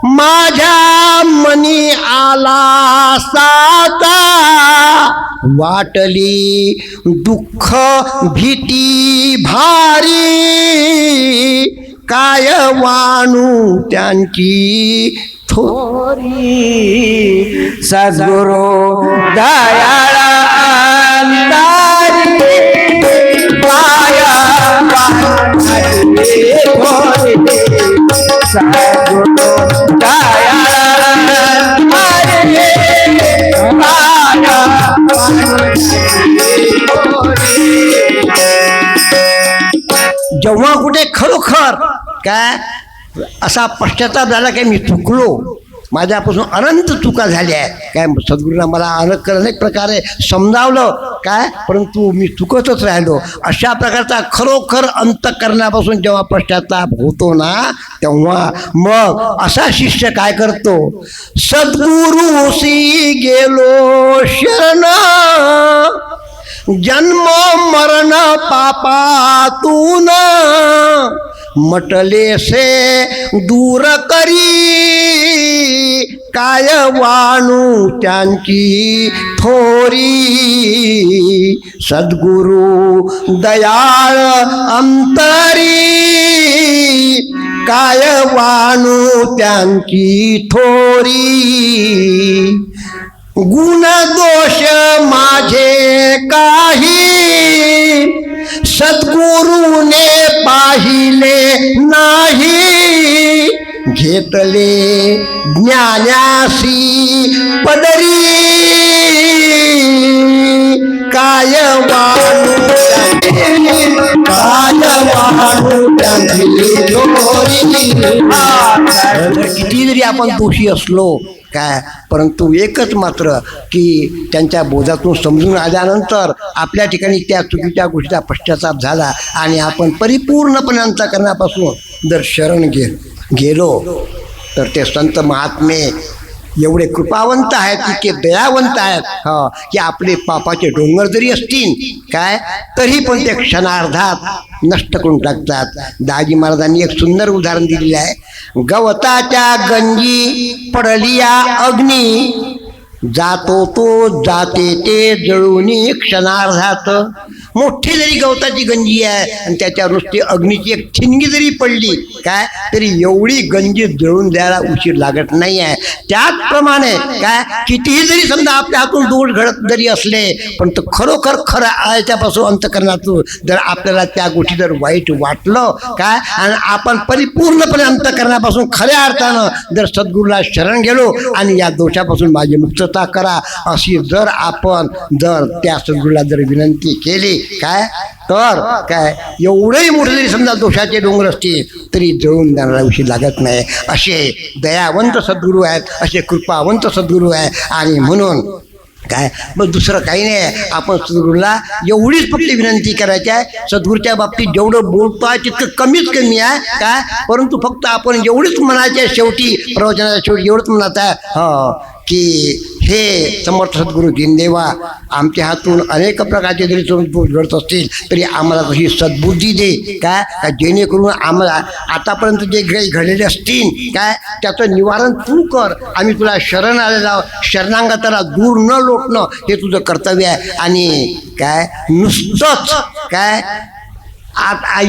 माझ्या मनी आला साता. वाटली दुःख भीती भारी काय वाणू त्यांची थोरी. सद्गुरू दयाळ अंतरी काय वाणू त्यांची भोली. सद्गुरू दयाळ कुठे खरोखर काय असा पश्चाताप झाला काय मी चुकलो, माझ्यापासून अनंत चुका झाल्या आहे काय, सद्गुरूंना मला अनेक प्रकारे समजावलं काय, परंतु मी चुकतच राहिलो. अशा प्रकारचा खरोखर अंतःकरणापासून जेव्हा पश्चाताप होतो ना, तेव्हा मग असा शिष्य काय करतो, सद्गुरूसी गेलो शरण जन्म मरण पापातून मटले से दूर करी काय वाणू त्यांची थोरी. सद्गुरु दयाळ अंतरी काय वाणू त्यांची थोरी. गुण दोष माझे काही सद्गुरूने पाहिले नाही. घेतले ज्ञानासी पदरी काय वाणू किती जरी आपण दोषी असलो काय, परंतु एकच मात्र की त्यांच्या बोधातून समजून आल्यानंतर आपल्या ठिकाणी त्या चुकीच्या गोष्टीचा पश्चाताप झाला आणि आपण परिपूर्णपणे अंतःकरणापासून जर शरण गेलो तर ते संत महात्मे एवढे कृपावंत आहेत, इतके दयावंत आहेत की आपले पापाचे डोंगर जरी असतील काय तरी पण ते क्षणार्धात नष्ट करून टाकतात. दाजी महाराजांनी एक सुंदर उदाहरण दिलेलं आहे. गवताच्या गंजी पडलिया अग्नी जातो तो जाते ते जळूनी क्षणार्धात. मोठी जरी गवताची गंजी आहे आणि त्याच्यावर नुसती अग्नीची एक ठिणगी जरी पडली काय तरी एवढी गंजी जळून द्यायला उशीर लागत नाही आहे. त्याचप्रमाणे काय कितीही जरी समजा आपल्या हातून दोष घडत जरी असले पण तो खरोखर खरं याच्यापासून अंतःकरणातून जर आपल्याला त्या गोष्टी जर वाईट वाटलं काय आणि आपण परिपूर्णपणे अंतःकरणापासून खऱ्या अर्थानं जर सद्गुरूला शरण गेलो आणि या दोषापासून माझी मुक्तता करा अशी जर आपण जर त्या सद्गुरूला जर विनंती केली काय तर काय एवढंही मोठे जरी समजा दोषाचे डोंगर असतील तरी जळून जाणारा उशीर लागत नाही. असे दयावंत सद्गुरू आहेत, असे कृपावंत सद्गुरू आहे. आणि म्हणून काय मग दुसरं काही नाही, आपण सद्गुरूला एवढीच फक्त विनंती करायची आहे. सद्गुरूच्या बाबतीत जेवढं बोलतो आहे तितकं कमीच कमी आहे काय, परंतु फक्त आपण एवढीच म्हणायचे आहे शेवटी प्रवचनाच्या शेवटी एवढंच म्हणत आहे की हे समर्थ सद्गुरू दिनदेवा आमच्या हातून अनेक प्रकारचे जरी दोष घडत असतील तरी आम्हाला तशी सद्बुद्धी दे काय जेणेकरून आम्हाला आतापर्यंत जे काही घडलेले असतील काय त्याचं निवारण तू कर. आम्ही तुला शरण आलेला शरणांगताला दूर न लोटणं हे तुझं कर्तव्य आहे. आणि काय नुसतंच काय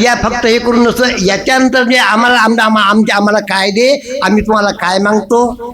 या फक्त हे करून नसतं याच्यानंतर जे आम्हाला काय दे, आम्ही तुम्हाला काय मागतो.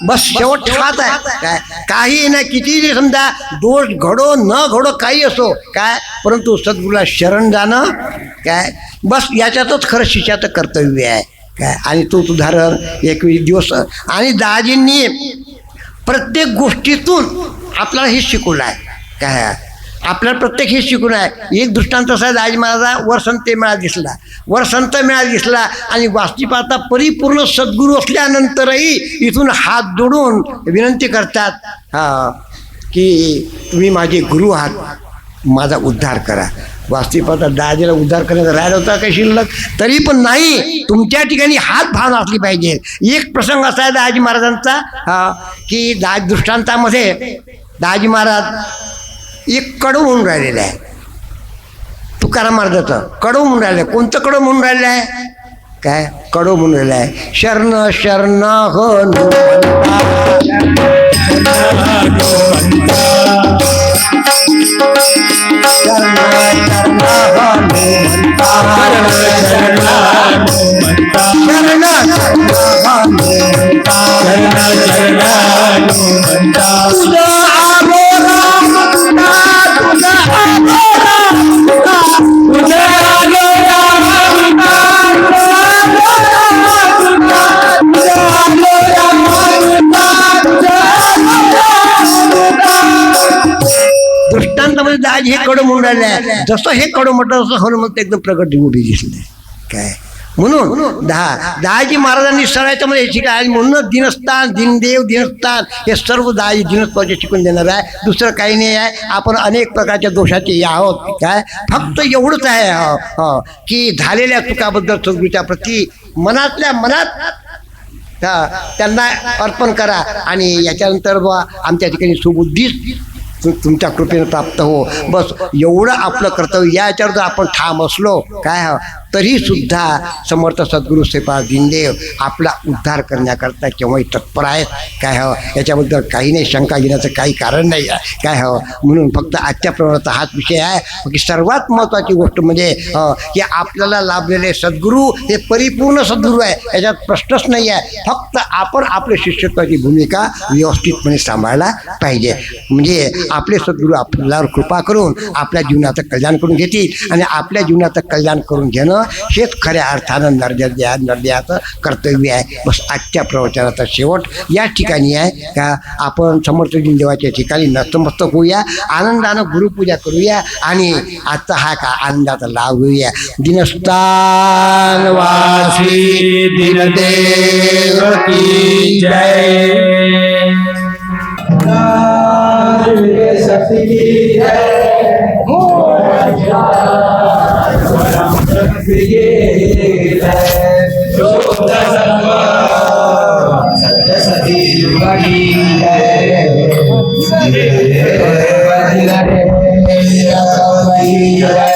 बस शेवट हाच आहे काय. काही ना किती समजा दोष घडो न घडो काही असो काय, परंतु सद्गुरूला शरण जाणं काय बस याच्यातच खरं शिष्याचं कर्तव्य आहे काय. आणि तोच उदाहरण 21 दिवस आणि दाजींनी प्रत्येक गोष्टीतून आपल्याला हे शिकवलं आहे काय. आपल्याला प्रत्येक हे शिकून आहे. एक दृष्टांत असा दाजी महाराजा वर संत मेळा दिसला आणि वास्तविक पाहता परिपूर्ण सद्गुरू असल्यानंतरही इथून हात जोडून विनंती करतात की तुम्ही माझे गुरु आहात, माझा उद्धार करा. वास्तविक पाहता दाजीला उद्धार करण्याचा राहिला होता काही शिल्लक तरी पण नाही, तुमच्या ठिकाणी हात भावना असली पाहिजे. एक प्रसंग असा आहे दाजी महाराजांचा की दृष्टांतामध्ये दाजी महाराज एक कडू म्हणून राहिलेलं आहे. तुकाराम महाराजाचं कडू म्हणून राहिलं. कोणतं कडू म्हणून राहिलं आहे काय कडो म्हणून आहे शरण शरण हनुमंता शरण शरण हनुमंता शरण तुझा आमोरा तुझा दृष्टांतामध्ये दाजी हे कडं म्हणून राहिले आहे. जसं हे कडं म्हटलं तसं हनुमंत एकदम प्रकट उभी दिसले काय म्हणून दहाजी महाराजांनी सरायच्यामध्ये हे शिकाय आणि म्हणूनच दिनस्थान दिनदेव दिनस्थान हे सर्व दहाजी दिनस्थाचे शिकून देणार आहे. दुसरं काही नाही आहे. आपण अनेक प्रकारच्या दोषाचे आहोत काय फक्त एवढंच आहे की झालेल्या चुकाबद्दल सद्गुरूच्या प्रती मनातल्या मनात त्यांना अर्पण करा आणि याच्यानंतर बा आमच्या ठिकाणी सुबुद्धीच तुमच्या कृपेने प्राप्त हो. बस एवढं आपलं कर्तव्य. याच्यावर जर आपण ठाम असलो काय तरी सुद्धा समर्थ सद्गुरू श्रीपाद दिनदेव आपला उद्धार करण्याकरता केव्हाही तत्पर आहेत काय याच्याबद्दल काही नाही शंका घेण्याचं काही कारण नाही आहे काय म्हणून फक्त आजच्या प्रमाणात हाच विषय आहे की सर्वात महत्त्वाची गोष्ट म्हणजे की आपल्याला लाभलेले सद्गुरू हे परिपूर्ण सद्गुरू आहे याच्यात प्रश्नच नाही आहे. फक्त आपण आपल्या शिष्यत्वाची भूमिका व्यवस्थितपणे सांभाळला पाहिजे म्हणजे आपले सद्गुरू आपल्यावर कृपा करून आपल्या जीवनाचं कल्याण करून घेतील आणि आपल्या जीवनाचं कल्याण करून घेणं हेच खऱ्या अर्थानं नरदेहाचं कर्तव्य आहे. बस आजच्या प्रवचनाचा शेवट या ठिकाणी आहे का आपण समर्थ देवाच्या ठिकाणी नतमस्तक होऊया आनंदानं गुरुपूजा करूया आणि आजचा हा का आनंदाचा लाभ घेऊया. दिनस्थान वासी दिनदेव की जय शक्ति की जय जय